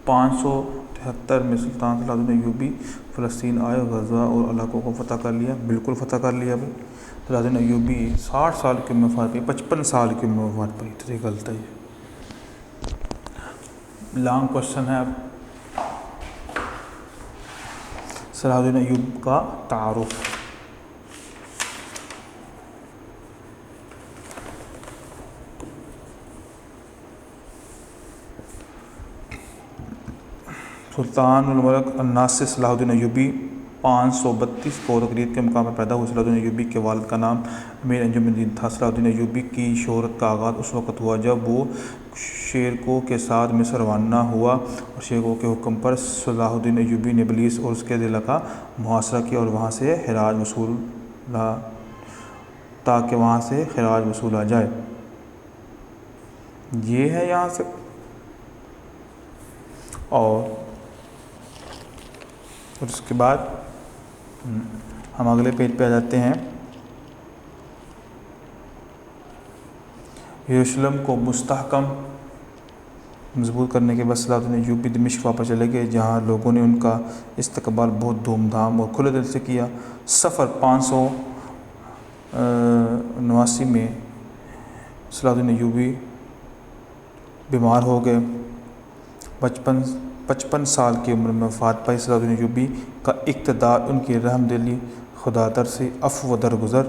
573 میں سلطان صلاح الدین ایوبی فلسطین آئے، غزہ اور علاقوں کو فتح کر لیا۔ بالکل فتح کر لیا بھائی۔ صلاح الدین ایوبی 60 سال کی عمر میں وفات پائی، 55 سال کی عمر میں وفات پائی، تو یہ غلط ہے۔ یہ لانگ کوشچن ہے۔ اب صلاح الدین ایوبی کا تعارف۔ سلطان الملک الناصر صلاح الدین ایوبی 532 کو تقریر کے مقام پر پیدا ہوئے۔ صلاح الدین ایوبی کے والد کا نام امیر انجم الدین تھا۔ صلاح الدین ایوبی کی شہرت کا آغاز اس وقت ہوا جب وہ شیرکو کے ساتھ مصر روانہ ہوا اور شیرکو کے حکم پر صلاح الدین ایوبی نے بلیس اور اس کے ضلع کا محاصرہ کیا اور وہاں سے خراج وصولا تاکہ وہاں سے خراج وصولا جائے۔ یہ ہے یہاں سے۔ اور اس کے بعد ہم اگلے پیج پہ آ جاتے ہیں۔ یروشلم کو مستحکم مضبوط کرنے کے بعد صلاح الدین ایوبی دمشق واپس چلے گئے، جہاں لوگوں نے ان کا استقبال بہت دھوم دھام اور کھلے دل سے کیا۔ سفر 579 میں صلاح الدین ایوبی بیمار ہو گئے، 55 سال کی عمر میں وفات پائی۔ صلاح الدین ایوبی کا اقتدار ان کی رحم دلی، خدا ترسی، عفو و درگزر،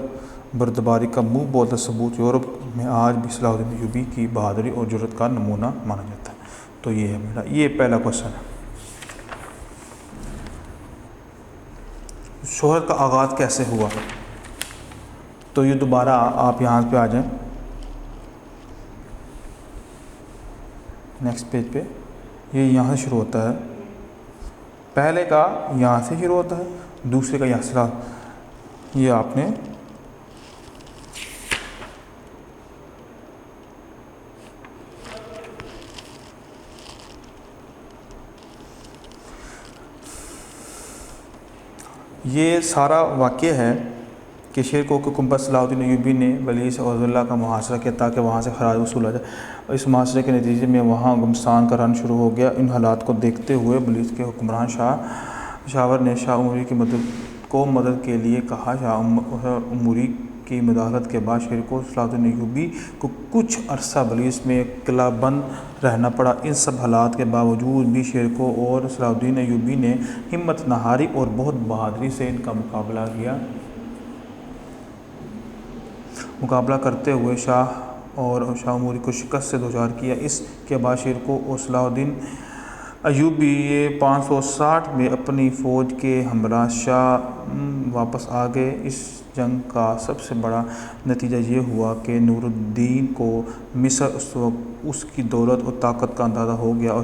بردباری کا منہ بولتا ثبوت یورپ میں آج بھی صلاح الدین ایوبی کی بہادری اور جرأت کا نمونہ مانا جاتا ہے۔ تو یہ ہے میرا یہ پہلا کوشچن ہے۔ شہرت کا آغاز کیسے ہوا؟ تو یہ دوبارہ آپ یہاں پہ آ جائیں، نیکسٹ پیج پہ۔ یہ یہاں سے شروع ہوتا ہے، پہلے کا یہاں سے شروع ہوتا ہے، دوسرے کا یہاں سے۔ یہ آپ نے یہ سارا واقعہ ہے کہ شیر کو حکومت صلاح الدین ایوبی نے بلیس اور عزلہ کا محاصرہ کیا تاکہ وہاں سے خراج وصولا جائے. اس محاصرے کے نتیجے میں وہاں گمستان کا رن شروع ہو گیا. ان حالات کو دیکھتے ہوئے بلیس کے حکمران شاور نے شاہ عموری کی مدد کے لیے کہا. شاہ عموری کی مداخلت کے بعد شیر کو صلاح الدین ایوبی کو کچھ عرصہ بلیس میں قلعہ بند رہنا پڑا. ان سب حالات کے باوجود بھی شیر کو اور صلاح الدین ایوبی نے ہمت نہ ہاری اور بہت بہادری سے ان کا مقابلہ کرتے ہوئے شاہ عموری کو شکست سے دوچار کیا. اس کے بعد شیر کو اور صلاح الدین ایوبی 560 میں اپنی فوج کے ہمراہ شاہ واپس آ گئے. اس جنگ کا سب سے بڑا نتیجہ یہ ہوا کہ نور الدین کو مصر اس کی دولت اور طاقت کا اندازہ ہو گیا اور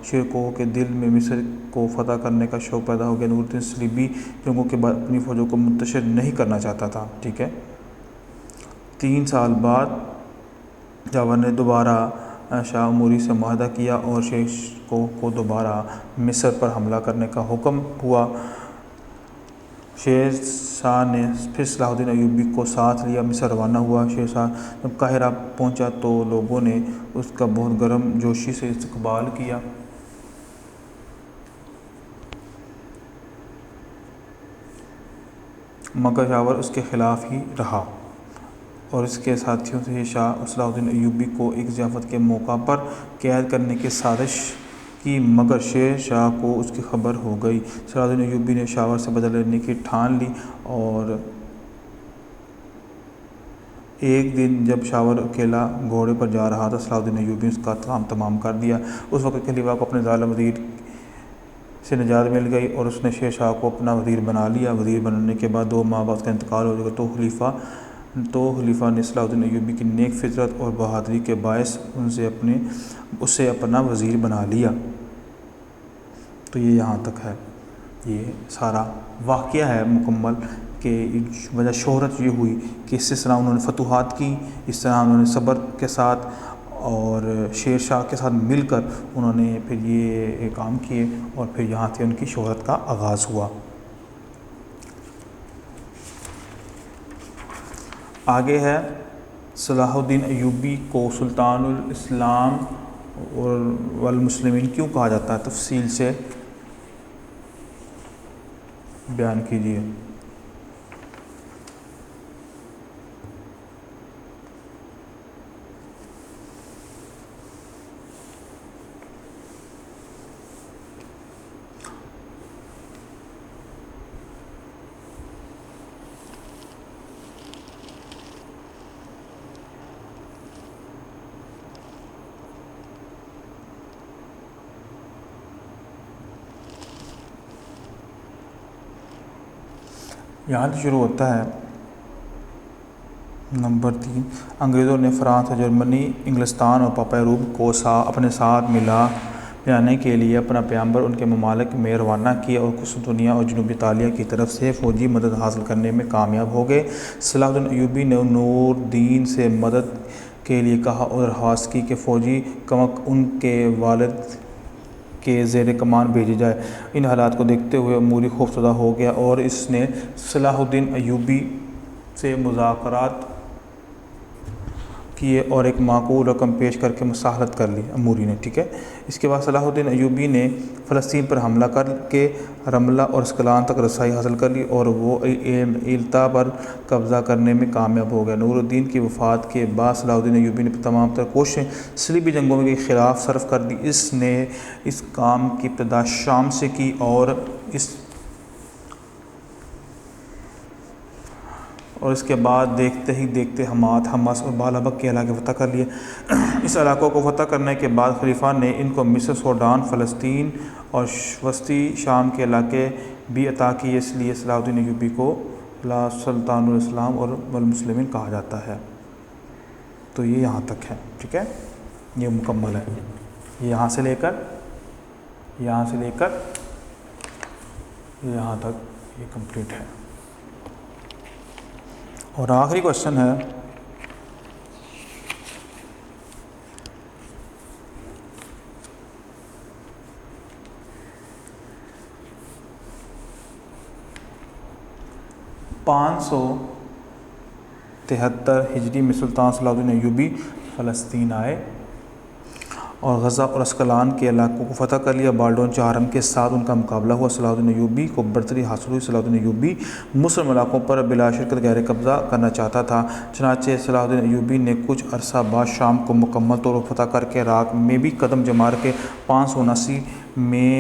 شیر کو کے دل میں مصر کو فتح کرنے کا شوق پیدا ہو گیا. نور الدین صلیبی جنگوں کے بعد اپنی فوجوں کو منتشر نہیں کرنا چاہتا تھا. ٹھیک ہے. 3 سال بعد جاور نے دوبارہ شاہ عموری سے معاہدہ کیا اور شیر کو دوبارہ مصر پر حملہ کرنے کا حکم ہوا. شیر شاہ نے پھر صلاح الدین ایوبی کو ساتھ لیا. مصر روانہ ہوا. شیر شاہ جب قاہرہ پہنچا تو لوگوں نے اس کا بہت گرم جوشی سے استقبال کیا. مگر جاور اس کے خلاف ہی رہا اور اس کے ساتھیوں سے شاہ صلاح الدین ایوبی کو ایک ضیافت کے موقع پر قید کرنے کی سازش کی. مگر شیر شاہ کو اس کی خبر ہو گئی. صلاح الدین ایوبی نے شاور سے بدلہ لینے کی ٹھان لی اور ایک دن جب شاور اکیلا گھوڑے پر جا رہا تھا صلاح الدین ایوبی نے اس کا کام تمام کر دیا. اس وقت خلیفہ کو اپنے ظالم وزیر سے نجات مل گئی اور اس نے شیر شاہ کو اپنا وزیر بنا لیا. وزیر بننے کے بعد 2 ماہ بعد اس کا انتقال ہو گیا تو خلیفہ نے صلاح الدین ایوبی کی نیک فطرت اور بہادری کے باعث اسے اپنا وزیر بنا لیا. تو یہ یہاں تک ہے. یہ سارا واقعہ ہے مکمل کہ وجہ شہرت یہ ہوئی کہ اس طرح انہوں نے فتوحات کی, اس طرح انہوں نے صبر کے ساتھ اور شیر شاہ کے ساتھ مل کر انہوں نے پھر یہ کام کیے اور پھر یہاں سے ان کی شہرت کا آغاز ہوا. آگے ہے صلاح الدین ایوبی کو سلطان الاسلام والمسلمین کیوں کہا جاتا ہے, تفصیل سے بیان کیجیے. یہاں سے شروع ہوتا ہے. نمبر 3, انگریزوں نے فرانس اور جرمنی, انگلستان اور پاپا روم کو اپنے ساتھ ملانے کے لیے اپنا پیغمبر ان کے ممالک میں روانہ کیا اور قسطنطنیہ اور جنوبی اطالیہ کی طرف سے فوجی مدد حاصل کرنے میں کامیاب ہو گئے. صلاح الدین ایوبی نے نور الدین سے مدد کے لیے کہا اور درخواست کی کہ فوجی کمک ان کے والد کے زیر کمان بھیجی جائے. ان حالات کو دیکھتے ہوئے عموری خوفزدہ ہو گیا اور اس نے صلاح الدین ایوبی سے مذاکرات کیے اور ایک معقول رقم پیش کر کے مصالحت کر لی عموری نے. ٹھیک ہے. اس کے بعد صلاح الدین ایوبی نے فلسطین پر حملہ کر کے رملہ اور اسکلان تک رسائی حاصل کر لی اور وہ ایلتا پر قبضہ کرنے میں کامیاب ہو گیا. نور الدین کی وفات کے بعد صلاح الدین ایوبی نے تمام تر کوششیں صلیبی جنگوں کے خلاف صرف کر دی. اس نے اس کام کی ابتدا شام سے کی اور اس کے بعد دیکھتے ہی دیکھتے حمات, حمص اور بالابک کے علاقے فتح کر لیے. اس علاقوں کو فتح کرنے کے بعد خلیفہ نے ان کو مصر, سوڈان, فلسطین اور وسطی شام کے علاقے بھی عطا کیے. اس لیے صلاح الدین ایوبی کو سلطان الاسلام اور والمسلمین کہا جاتا ہے. تو یہ یہاں تک ہے. ٹھیک ہے. یہ مکمل ہے. یہاں سے لے کر یہاں تک یہ کمپلیٹ ہے. اور آخری کوشچن ہے 573 ہجری میں سلطان صلاح الدین ایوبی فلسطین آئے اور غزہ اور اسقلان کے علاقوں کو فتح کر لیا۔ بالڈون چہارم کے ساتھ ان کا مقابلہ ہوا۔ صلاح الدین ایوبی کو برتری حاصل ہوئی۔ صلاح الدین ایوبی مسلم علاقوں پر بلا شرکت گہرے قبضہ کرنا چاہتا تھا، چنانچہ صلاح الدین ایوبی نے کچھ عرصہ بعد شام کو مکمل طور پر فتح کر کے عراق میں بھی قدم جما کے 579 میں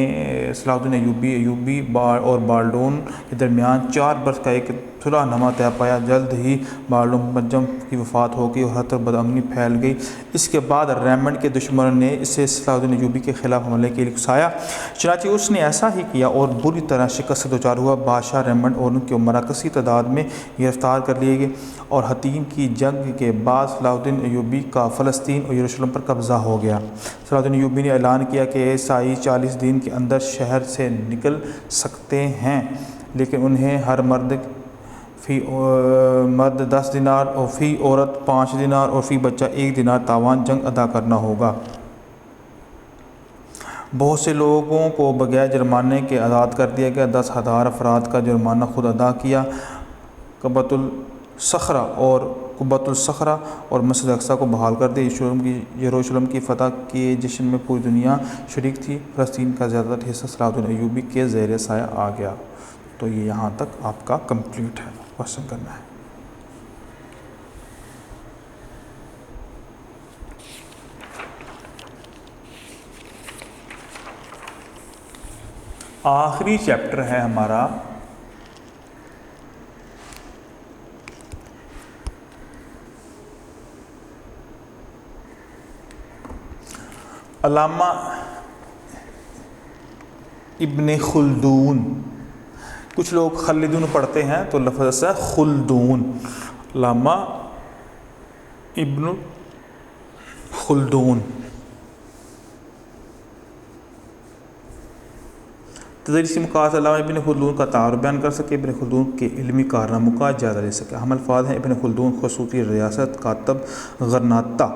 صلاح الدین ایوبی اور بالڈون کے درمیان 4 برس کا ایک صلح نامہ طے پایا۔ جلد ہی بالڈون منجم کی وفات ہو گئی اور ہر طرف بدامنی پھیل گئی۔ اس کے بعد ریمنڈ کے دشمنوں نے اسے صلاح الدین ایوبی کے خلاف حملے کے لیے اکسایا، چنانچہ اس نے ایسا ہی کیا اور بری طرح شکست سے دوچار ہوا۔ بادشاہ ریمنڈ اور ان کے عمرا کثیر تعداد میں گرفتار کر لیے گئے اور حطین کی جنگ کے بعد صلاح الدین ایوبی کا فلسطین اور یروشلم پر قبضہ ہو گیا۔ صلاح الدین ایوبی نے اعلان کیا کہ عیسائی 40 دن کے اندر شہر سے نکل سکتے ہیں، لیکن انہیں ہر مرد 10 دینار اور فی عورت 5 دینار اور فی بچہ 1 دینار تاوان جنگ ادا کرنا ہوگا۔ بہت سے لوگوں کو بغیر جرمانے کے آزاد کر دیا گیا۔ 10,000 افراد کا جرمانہ خود ادا کیا۔ قبۃ الصخرہ اور مسجد اقصیٰ کو بحال کر دیا۔ یروشلم کی فتح کے جشن میں پوری دنیا شریک تھی۔ فلسطین کا زیادہ تر حصہ صلاح الدین ایوبی کے زیر سایہ آ گیا۔ تو یہ یہاں تک آپ کا کمپلیٹ ہے، کوشچن کرنا ہے۔ آخری چیپٹر ہے ہمارا علامہ ابن خلدون۔ کچھ لوگ خلدون پڑھتے ہیں تو لفظ ایسا ہے خلدون۔ علامہ ابن خلدون۔ تدریسی مقاصد علامہ ابن خلدون کا تعارف بیان کر سکے، ابن خلدون کے علمی کارناموں کا جائزہ لے سکے۔ اہم الفاظ ہیں: ابن خلدون خصوصی ریاست، کاتب، غرناطہ،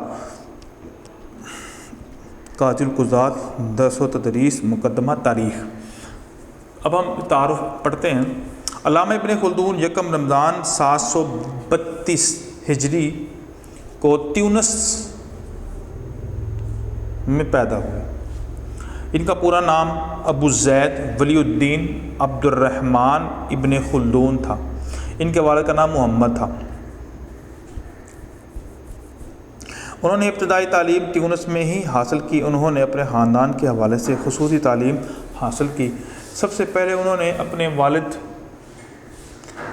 قاضی القضات، درس و تدریس، مقدمہ تاریخ۔ اب ہم تعارف پڑھتے ہیں۔ علامہ ابن خلدون 1 رمضان 732 ہجری کو تیونس میں پیدا ہوئے۔ ان کا پورا نام ابو زید ولی الدین عبد الرحمن ابن خلدون تھا۔ ان کے والد کا نام محمد تھا۔ انہوں نے ابتدائی تعلیم تیونس میں ہی حاصل کی۔ انہوں نے اپنے خاندان کے حوالے سے خصوصی تعلیم حاصل کی۔ سب سے پہلے انہوں نے اپنے والد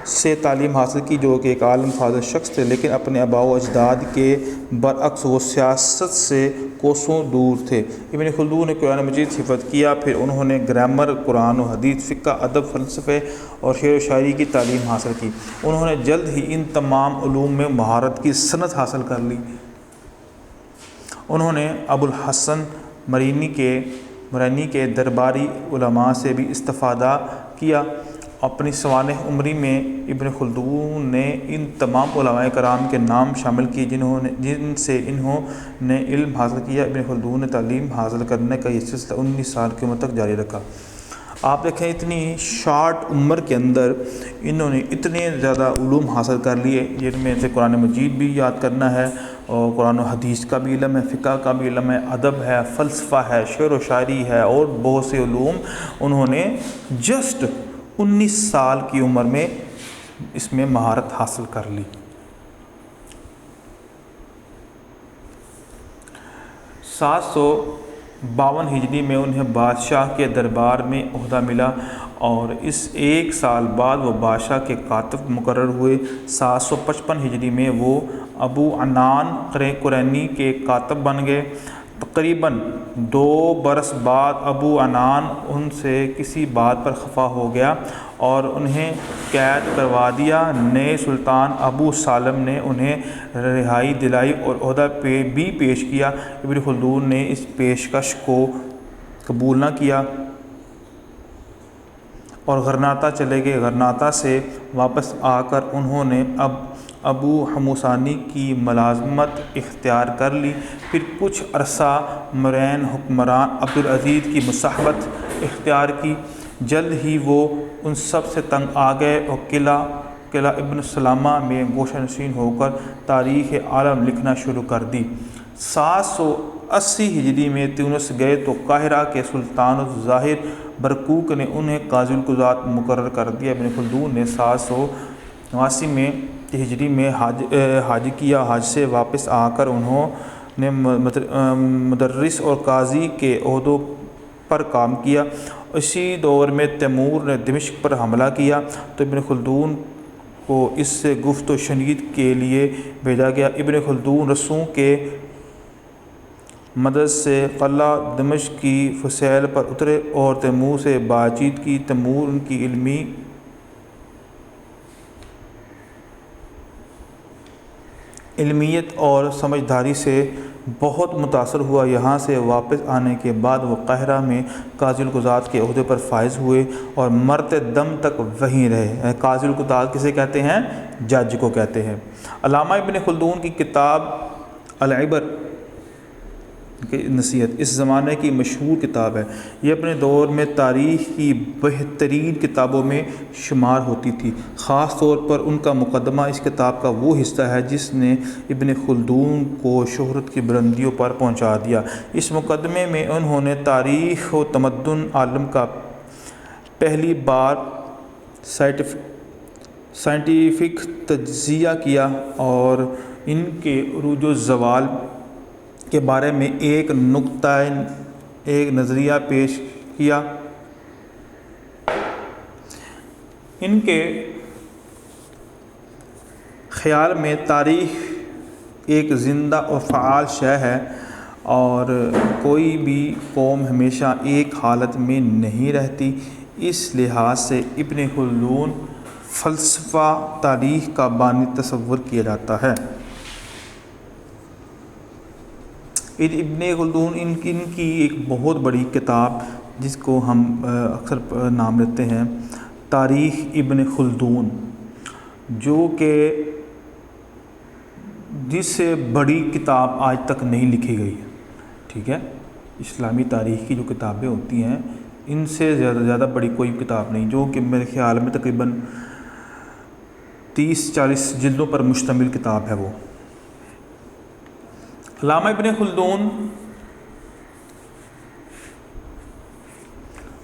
سے تعلیم حاصل کی، جو کہ ایک عالم فاضل شخص تھے، لیکن اپنے آباء و اجداد کے برعکس وہ سیاست سے کوسوں دور تھے۔ ابن خلدون نے قرآن مجید حفظ کیا، پھر انہوں نے گرامر، قرآن و حدیث، فقہ، ادب، فلسفے اور شعر و شاعری کی تعلیم حاصل کی۔ انہوں نے جلد ہی ان تمام علوم میں مہارت کی صنعت حاصل کر لی۔ انہوں نے ابو الحسن مرینی کے درباری علماء سے بھی استفادہ کیا۔ اپنی سوانح عمری میں ابن خلدون نے ان تمام علماء کرام کے نام شامل کیے جن سے انہوں نے علم حاصل کیا۔ ابن خلدون نے تعلیم حاصل کرنے کا یہ سلسلہ 19 سال کی عمر تک جاری رکھا۔ آپ دیکھیں اتنی شارٹ عمر کے اندر انہوں نے اتنے زیادہ علوم حاصل کر لیے، جن میں سے قرآن مجید بھی یاد کرنا ہے اور قرآن و حدیث کا بھی علم ہے، فقہ کا بھی علم ہے، ادب ہے، فلسفہ ہے، شعر و شاعری ہے اور بہت سے علوم انہوں نے جسٹ 19 سال کی عمر میں اس میں مہارت حاصل کر لی۔ 752 ہجری میں انہیں بادشاہ کے دربار میں عہدہ ملا اور اس 1 سال بعد وہ بادشاہ کے کاتب مقرر ہوئے۔ 755 ہجری میں وہ ابو عنان قرینی کے کاتب بن گئے۔ تقریباً 2 برس بعد ابو عنان ان سے کسی بات پر خفا ہو گیا اور انہیں قید کروا دیا۔ نئے سلطان ابو سالم نے انہیں رہائی دلائی اور عہدہ بھی پیش کیا۔ ابن خلدون نے اس پیشکش کو قبول نہ کیا اور غرناطہ چلے گئے۔ غرناطہ سے واپس آ کر انہوں نے ابو حموسانی کی ملازمت اختیار کر لی، پھر کچھ عرصہ مرین حکمران عبدالعزیز کی مصاحبت اختیار کی۔ جلد ہی وہ ان سب سے تنگ آ گئے اور قلعہ ابن سلامہ میں گوشہ نشین ہو کر تاریخ عالم لکھنا شروع کر دی۔ 780 ہجری میں تیونس گئے تو قاہرہ کے سلطان الظاہر برقوق نے انہیں قاضی القضات مقرر کر دیا۔ ابن خلدون نے 789 میں ہجری میں حج کیا۔ حج سے واپس آ کر انہوں نے مدرس اور قاضی کے عہدوں پر کام کیا۔ اسی دور میں تیمور نے دمشق پر حملہ کیا تو ابن خلدون کو اس سے گفت و شنید کے لیے بھیجا گیا۔ ابن خلدون رسوم کے مدد سے قلعہ دمشق کی فسیل پر اترے اور تیمور سے بات چیت کی۔ تیمور ان کی علمیت اور سمجھداری سے بہت متاثر ہوا۔ یہاں سے واپس آنے کے بعد وہ قاہرہ میں قاضی القضات کے عہدے پر فائز ہوئے اور مرتے دم تک وہیں رہے۔ قاضی القضات کسے کہتے ہیں؟ جج کو کہتے ہیں۔ علامہ ابن خلدون کی کتاب العبر کی نصیحت اس زمانے کی مشہور کتاب ہے۔ یہ اپنے دور میں تاریخ کی بہترین کتابوں میں شمار ہوتی تھی۔ خاص طور پر ان کا مقدمہ اس کتاب کا وہ حصہ ہے جس نے ابن خلدون کو شہرت کی بلندیوں پر پہنچا دیا۔ اس مقدمے میں انہوں نے تاریخ و تمدن عالم کا پہلی بار سائنٹیفک تجزیہ کیا اور ان کے عروج و زوال کے بارے میں ایک نظریہ پیش کیا۔ ان کے خیال میں تاریخ ایک زندہ اور فعال شے ہے اور کوئی بھی قوم ہمیشہ ایک حالت میں نہیں رہتی۔ اس لحاظ سے ابن خلدون فلسفہ تاریخ کا بانی تصور کیا جاتا ہے۔ ابن خلدون ان کی ایک بہت بڑی کتاب جس کو ہم اکثر نام لیتے ہیں تاریخ ابن خلدون، جو کہ جس سے بڑی کتاب آج تک نہیں لکھی گئی ہے، ٹھیک ہے۔ اسلامی تاریخ کی جو کتابیں ہوتی ہیں ان سے زیادہ بڑی کوئی کتاب نہیں، جو کہ میرے خیال میں تقریباً 30-40 جلدوں پر مشتمل کتاب ہے وہ۔ علامہ ابن خلدون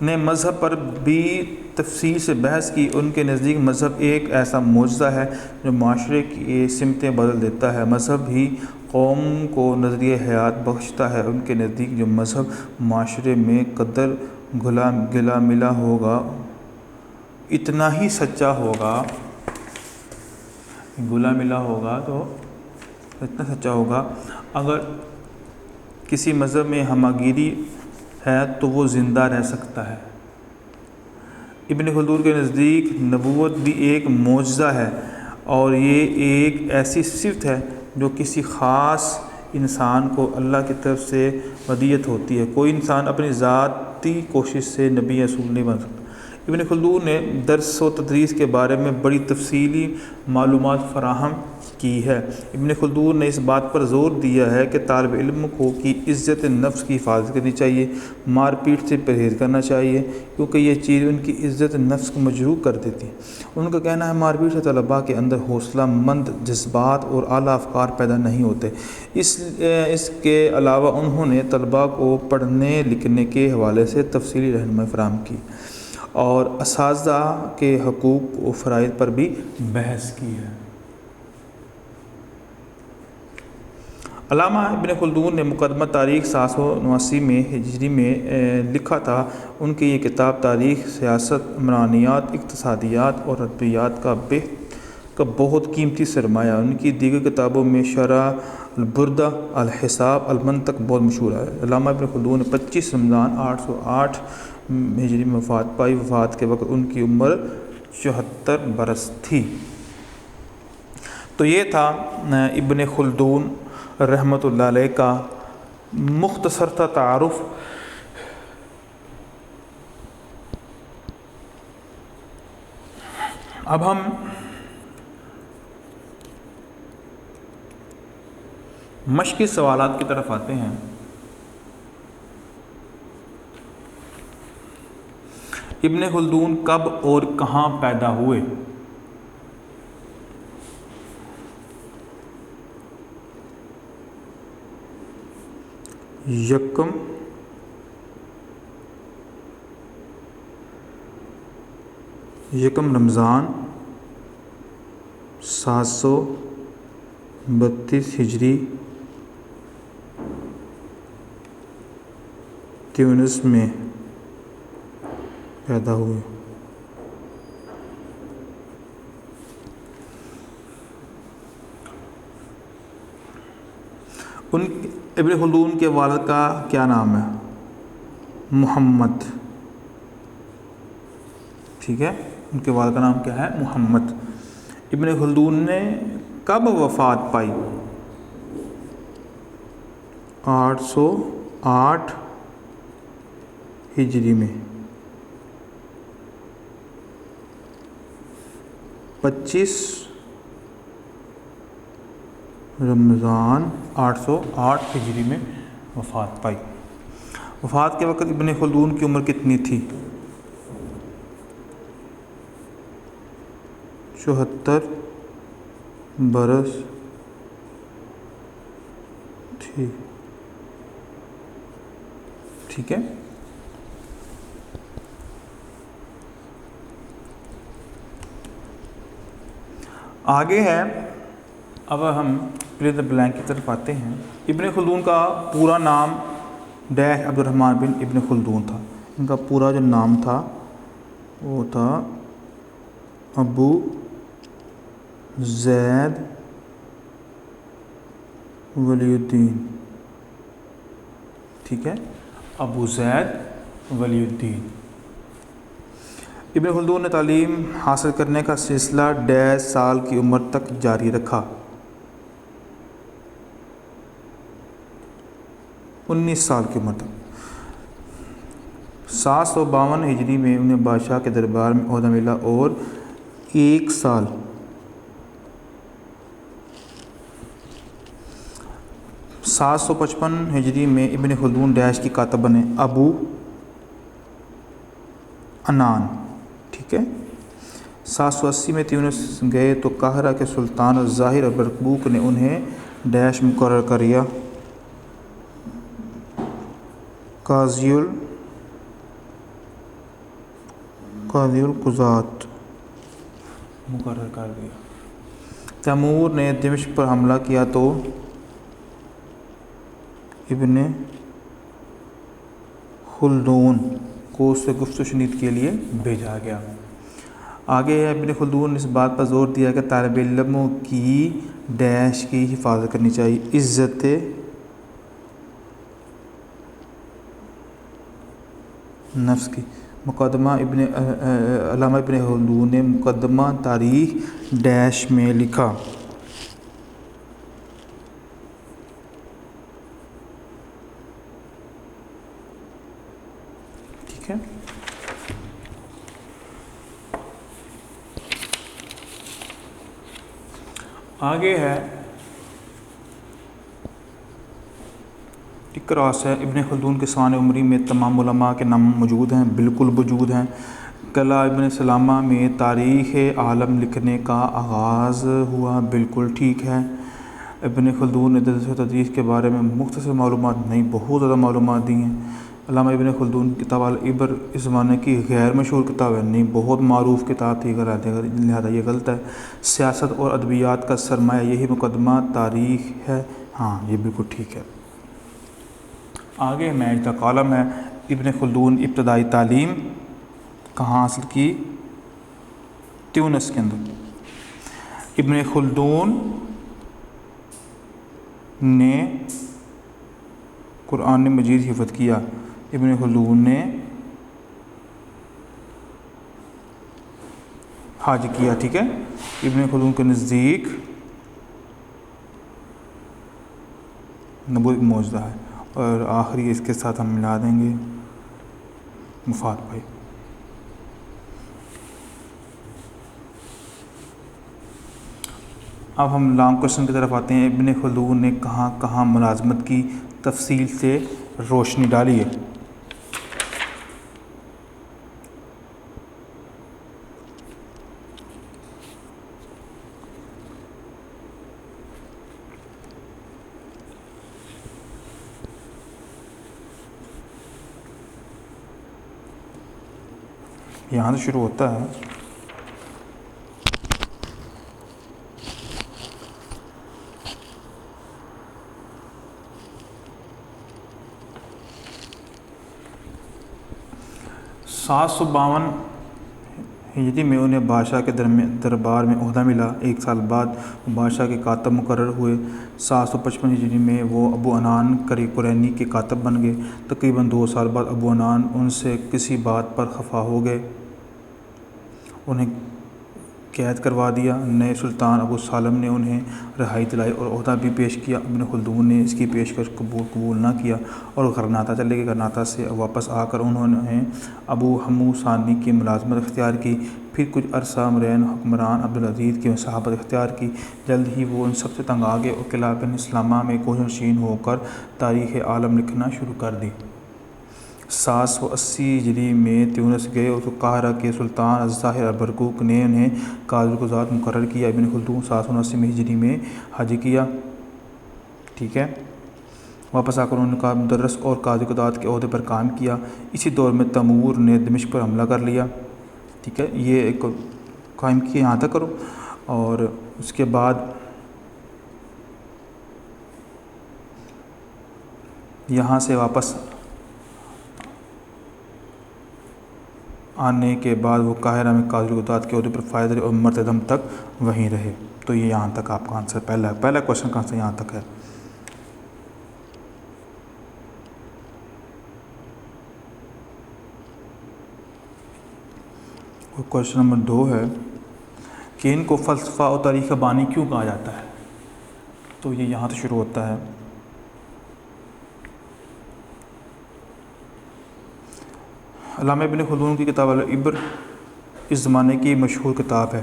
نے مذہب پر بھی تفصیل سے بحث کی۔ ان کے نزدیک مذہب ایک ایسا معجزہ ہے جو معاشرے کی سمتیں بدل دیتا ہے۔ مذہب ہی قوم کو نظریہ حیات بخشتا ہے۔ ان کے نزدیک جو مذہب معاشرے میں قدر گلا ملا ہوگا اتنا ہی سچا ہوگا، گلا ملا ہوگا تو اتنا سچا ہوگا۔ اگر کسی مذہب میں ہماگیری ہے تو وہ زندہ رہ سکتا ہے۔ ابن خلدون کے نزدیک نبوت بھی ایک معجزہ ہے اور یہ ایک ایسی صفت ہے جو کسی خاص انسان کو اللہ کی طرف سے ہدیت ہوتی ہے۔ کوئی انسان اپنی ذاتی کوشش سے نبی رسول نہیں بن سکتا۔ ابن خلدون نے درس و تدریس کے بارے میں بڑی تفصیلی معلومات فراہم کی ہے۔ ابن خلدون نے اس بات پر زور دیا ہے کہ طالب علم کو کی عزت نفس کی حفاظت کرنی چاہیے، مار پیٹ سے پرہیز کرنا چاہیے، کیونکہ یہ چیز ان کی عزت نفس کو مجروح کر دیتی ہے۔ ان کا کہنا ہے مار پیٹ سے طلباء کے اندر حوصلہ مند جذبات اور اعلیٰ افکار پیدا نہیں ہوتے۔ اس کے علاوہ انہوں نے طلباء کو پڑھنے لکھنے کے حوالے سے تفصیلی رہنمائی فراہم کی اور اساتذہ کے حقوق و فرائض پر بھی بحث کی ہے۔ علامہ ابن خلدون نے مقدمہ تاریخ 789 میں ہجری میں لکھا تھا۔ ان کی یہ کتاب تاریخ، سیاست، عمرانیات، اقتصادیات اور ادبیات کا بہت قیمتی سرمایہ۔ ان کی دیگر کتابوں میں شرح البردہ، الحساب، المنطق بہت مشہور ہے۔ علامہ ابن خلدون نے 25 رمضان 808 ہجری میں وفات پائی۔ وفات کے وقت ان کی عمر 74 برس تھی۔ تو یہ تھا ابن خلدون رحمۃ اللہ علیہ کا مختصر تھا تعارف۔ اب ہم مشقی سوالات کی طرف آتے ہیں۔ ابن خلدون کب اور کہاں پیدا ہوئے؟ یکم رمضان 732 ہجری تیونس میں پیدا ہوئے۔ ابن خلدون کے والد کا کیا نام ہے؟ محمد، ٹھیک ہے، ان کے والد کا نام کیا ہے؟ محمد۔ ابن خلدون نے کب وفات پائی؟ 808 ہجری میں، 25 رمضان 808 ہجری میں وفات پائی۔ وفات کے وقت ابن خلدون کی عمر کتنی تھی؟ 74 برس تھی، ٹھیک ہے۔ آگے ہے، اب ہم فل دا بلینک کی طرف آتے ہیں۔ ابن خلدون کا پورا نام ڈیش عبد الرحمن بن ابن خلدون تھا۔ ان کا پورا جو نام تھا وہ تھا ابو زید ولی الدین، ٹھیک ہے، ابو زید ولی الدین۔ ابن خلدون نے تعلیم حاصل کرنے کا سلسلہ 1.5 سال کی عمر تک جاری رکھا۔ 19 سال کی عمر تک۔ 752 ہجری میں انہیں بادشاہ کے دربار میں عہدہ ملا اور 1 سال 755 ہجری میں ابن خلدون ڈیش کی کاتب بنے، ابو عنان، ٹھیک ہے۔ 780 میں تیونس گئے تو قاہرہ کے سلطان ظاہر برقبوق نے انہیں ڈیش مقرر کریا، قاضی القضات مقرر کر دیا۔ تیمور نے دمشق پر حملہ کیا تو ابن خلدون کو اس سے گفت و شنید کے لیے بھیجا گیا۔ آگے ہے، ابن خلدون نے اس بات پر زور دیا کہ طالب علموں کی ڈیش کی حفاظت کرنی چاہیے، عزت نفس کی۔ علامہ ابن خلدون نے مقدمہ تاریخ ڈیش میں لکھا، ٹھیک ہے۔ آگے ہے کراس ہے۔ ابن خلدون کے سوانح عمری میں تمام علماء کے نام موجود ہیں، بالکل موجود ہیں۔ قلعہ ابن سلامہ میں تاریخ عالم لکھنے کا آغاز ہوا، بالکل ٹھیک ہے۔ ابن خلدون نے درس و تدریس کے بارے میں مختصر معلومات نہیں، بہت زیادہ معلومات دی ہیں۔ علامہ ابن خلدون کی کتاب العبر اس زمانے کی غیر مشہور کتاب ہے، نہیں بہت معروف کتاب تھی، لہٰذا یہ غلط ہے۔ سیاست اور ادبیات کا سرمایہ یہی مقدمہ تاریخ ہے، ہاں یہ بالکل ٹھیک ہے۔ آگے میچ دا کالم ہے، ابن خلدون ابتدائی تعلیم کہاں حاصل کی؟ تیونس کے اندر۔ ابن خلدون نے قرآن مجید حفظ کیا۔ ابن خلدون نے حج کیا، ٹھیک ہے۔ ابن خلدون کے نزدیک نبوت معجزہ ہے، اور آخری اس کے ساتھ ہم ملا دیں گے مفاد بھائی۔ اب ہم لانگ کوشچن کی طرف آتے ہیں۔ ابن خلدون نے کہاں کہاں ملازمت کی، تفصیل سے روشنی ڈالی ہے۔ یہاں سے شروع ہوتا ہے. سات سو 52 ہجری میں انہیں بادشاہ کے دربار میں عہدہ ملا. 1 سال بعد وہ بادشاہ کے کاتب مقرر ہوئے. 755 ہجری میں وہ ابو عنان قرینی کے کاتب بن گئے. تقریباً 2 سال بعد ابو عنان ان سے کسی بات پر خفا ہو گئے، انہیں قید کروا دیا. نئے سلطان ابو سالم نے انہیں رہائی دلائی اور عہدہ بھی پیش کیا. ابن خلدون نے اس کی پیشکش قبول نہ کیا اور غرناطہ چلے گئے. غرناطہ سے واپس آ کر انہوں نے ابو حمو ثانی کی ملازمت اختیار کی. پھر کچھ عرصہ مرین حکمران عبدالعزیز کی صحبت اختیار کی. جلد ہی وہ ان سب سے تنگ آ گئے اور قلعہ بن اسلامہ میں کوہ نشین ہو کر تاریخ عالم لکھنا شروع کر دی. 780 ہجری میں تیونس گئے اور قاہرہ کے سلطان الظاہر البرقوق نے انہیں قاضی القضات مقرر کیا. ابن خلدون 779 ہجری میں حج کیا. ٹھیک ہے، واپس آ کر انہوں نے مدرس اور قاضی القضات کے عہدے پر قائم کیا. اسی دور میں تیمور نے دمشق پر حملہ کر لیا. ٹھیک ہے، یہ ایک قائم کیا یہاں تک کرو. اور اس کے بعد یہاں سے واپس آنے کے بعد وہ قاہرہ میں قاضی القضات کے عہدے پر فائز رہے اور مرتے دم تک وہیں رہے. تو یہ یہاں تک آپ کا آنسر پہلا کوشچن کا آنسر یہاں تک ہے. کوشچن نمبر 2 ہے کہ ان کو فلسفہ اور تاریخ بانی کیوں کہا جاتا ہے؟ تو یہ یہاں سے شروع ہوتا ہے. علامہ ابن خلدون کی کتاب العبر اس زمانے کی مشہور کتاب ہے.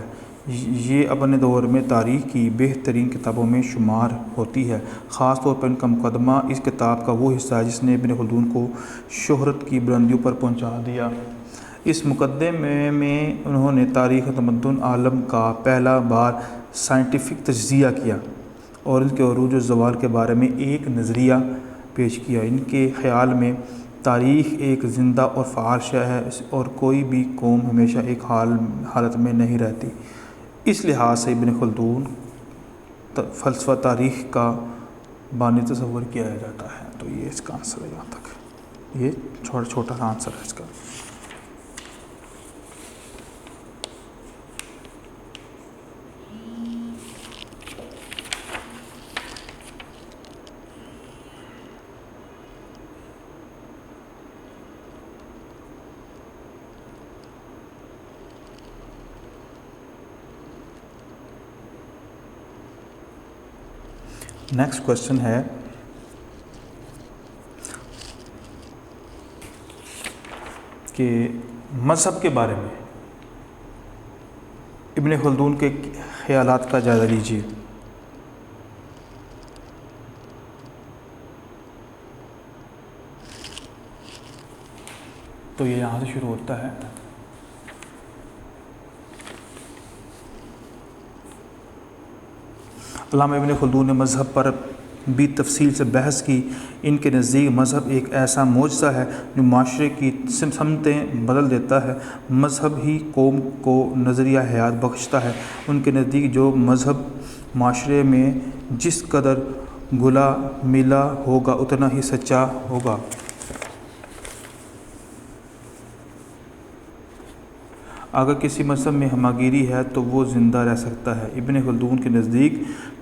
یہ اپنے دور میں تاریخ کی بہترین کتابوں میں شمار ہوتی ہے. خاص طور پر ان کا مقدمہ اس کتاب کا وہ حصہ ہے جس نے ابن خلدون کو شہرت کی بلندیوں پر پہنچا دیا. اس مقدمے میں انہوں نے تاریخ تمدن عالم کا پہلا بار سائنٹیفک تجزیہ کیا اور ان کے عروج و زوال کے بارے میں ایک نظریہ پیش کیا. ان کے خیال میں تاریخ ایک زندہ اور فعال شے ہے اور کوئی بھی قوم ہمیشہ ایک حالت میں نہیں رہتی. اس لحاظ سے ابن خلدون فلسفہ تاریخ کا بانی تصور کیا جاتا ہے. تو یہ اس کا آنسر ہے یہاں تک. یہ چھوٹا سا آنسر ہے اس کا. نیکسٹ کوشچن ہے کہ مذہب کے بارے میں ابن خلدون کے خیالات کا جائزہ لیجیے. تو یہ یہاں سے شروع ہوتا ہے. علامہ ابن خلدون نے مذہب پر بھی تفصیل سے بحث کی. ان کے نزدیک مذہب ایک ایسا معجزہ ہے جو معاشرے کی سمتیں بدل دیتا ہے. مذہب ہی قوم کو نظریہ حیات بخشتا ہے. ان کے نزدیک جو مذہب معاشرے میں جس قدر گھلا ملا ہوگا اتنا ہی سچا ہوگا. اگر کسی مذہب میں ہماگیری ہے تو وہ زندہ رہ سکتا ہے. ابن خلدون کے نزدیک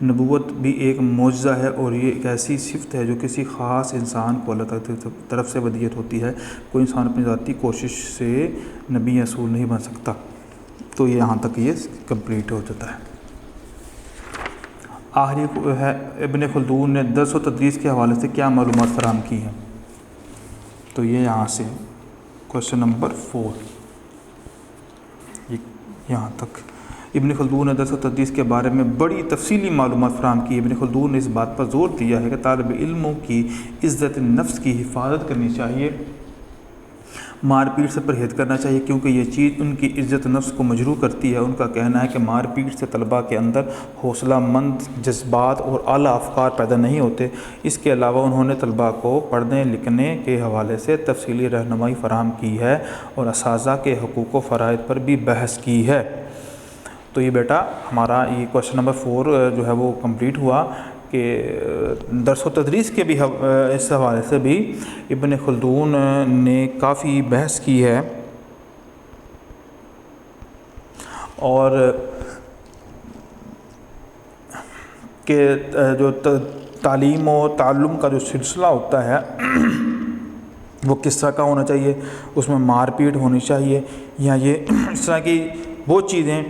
نبوت بھی ایک معجزہ ہے اور یہ ایک ایسی صفت ہے جو کسی خاص انسان کو اللہ تعالی کی طرف سے ودیعت ہوتی ہے. کوئی انسان اپنی ذاتی کوشش سے نبی رسول نہیں بن سکتا. تو یہ یہاں تک یہ کمپلیٹ ہو جاتا ہے. آخری ہے ابن خلدون نے درس و تدریس کے حوالے سے کیا معلومات فراہم کی ہیں. تو یہ یہاں سے کوشچن نمبر 4 یہاں تک. ابن خلدون نے درس و تدریس کے بارے میں بڑی تفصیلی معلومات فراہم کی. ابن خلدون نے اس بات پر زور دیا ہے کہ طالب علموں کی عزت نفس کی حفاظت کرنی چاہیے. مار پیٹ سے پرہیز کرنا چاہیے کیونکہ یہ چیز ان کی عزت نفس کو مجروح کرتی ہے۔ ان کا کہنا ہے کہ مار پیٹ سے طلباء کے اندر حوصلہ مند جذبات اور اعلیٰ افکار پیدا نہیں ہوتے۔ اس کے علاوہ انہوں نے طلباء کو پڑھنے لکھنے کے حوالے سے تفصیلی رہنمائی فراہم کی ہے اور اساتذہ کے حقوق و فرائض پر بھی بحث کی ہے۔ تو یہ بیٹا ہمارا یہ کویشچن نمبر 4 جو ہے وہ کمپلیٹ ہوا کہ درس و تدریس کے بھی اس حوالے سے بھی ابن خلدون نے کافی بحث کی ہے اور کہ جو تعلیم و تعلم کا جو سلسلہ ہوتا ہے وہ کس طرح کا ہونا چاہیے، اس میں مار پیٹ ہونی چاہیے یا یہ اس طرح کی وہ چیزیں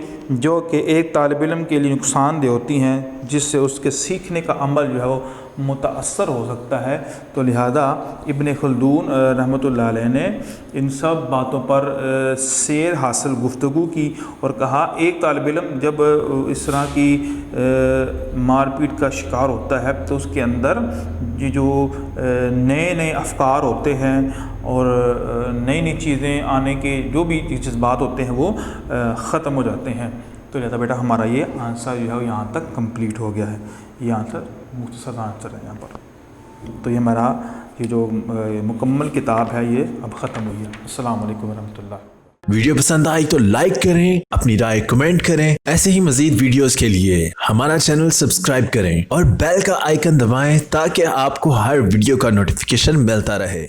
جو کہ ایک طالب علم کے لیے نقصان دہ ہوتی ہیں جس سے اس کے سیکھنے کا عمل جو ہے وہ متاثر ہو سکتا ہے۔ تو لہذا ابن خلدون رحمۃ اللہ علیہ نے ان سب باتوں پر سیر حاصل گفتگو کی اور کہا ایک طالب علم جب اس طرح کی مار پیٹ کا شکار ہوتا ہے تو اس کے اندر یہ جو نئے نئے افکار ہوتے ہیں اور نئی نئی چیزیں آنے کے جو بھی جذبات ہوتے ہیں وہ ختم ہو جاتے ہیں۔ تو لہذا بیٹا ہمارا یہ آنسر جو ہے یہاں تک کمپلیٹ ہو گیا ہے، یہ آنسر مختصر آنسر ہے یہاں پر۔ تو یہ میرا یہ جو مکمل کتاب ہے یہ اب ختم ہوئی ہے۔ السلام علیکم ورحمۃ اللہ۔ ویڈیو پسند آئی تو لائک کریں، اپنی رائے کمنٹ کریں، ایسے ہی مزید ویڈیوز کے لیے ہمارا چینل سبسکرائب کریں اور بیل کا آئیکن دبائیں تاکہ آپ کو ہر ویڈیو کا نوٹیفیکیشن ملتا رہے۔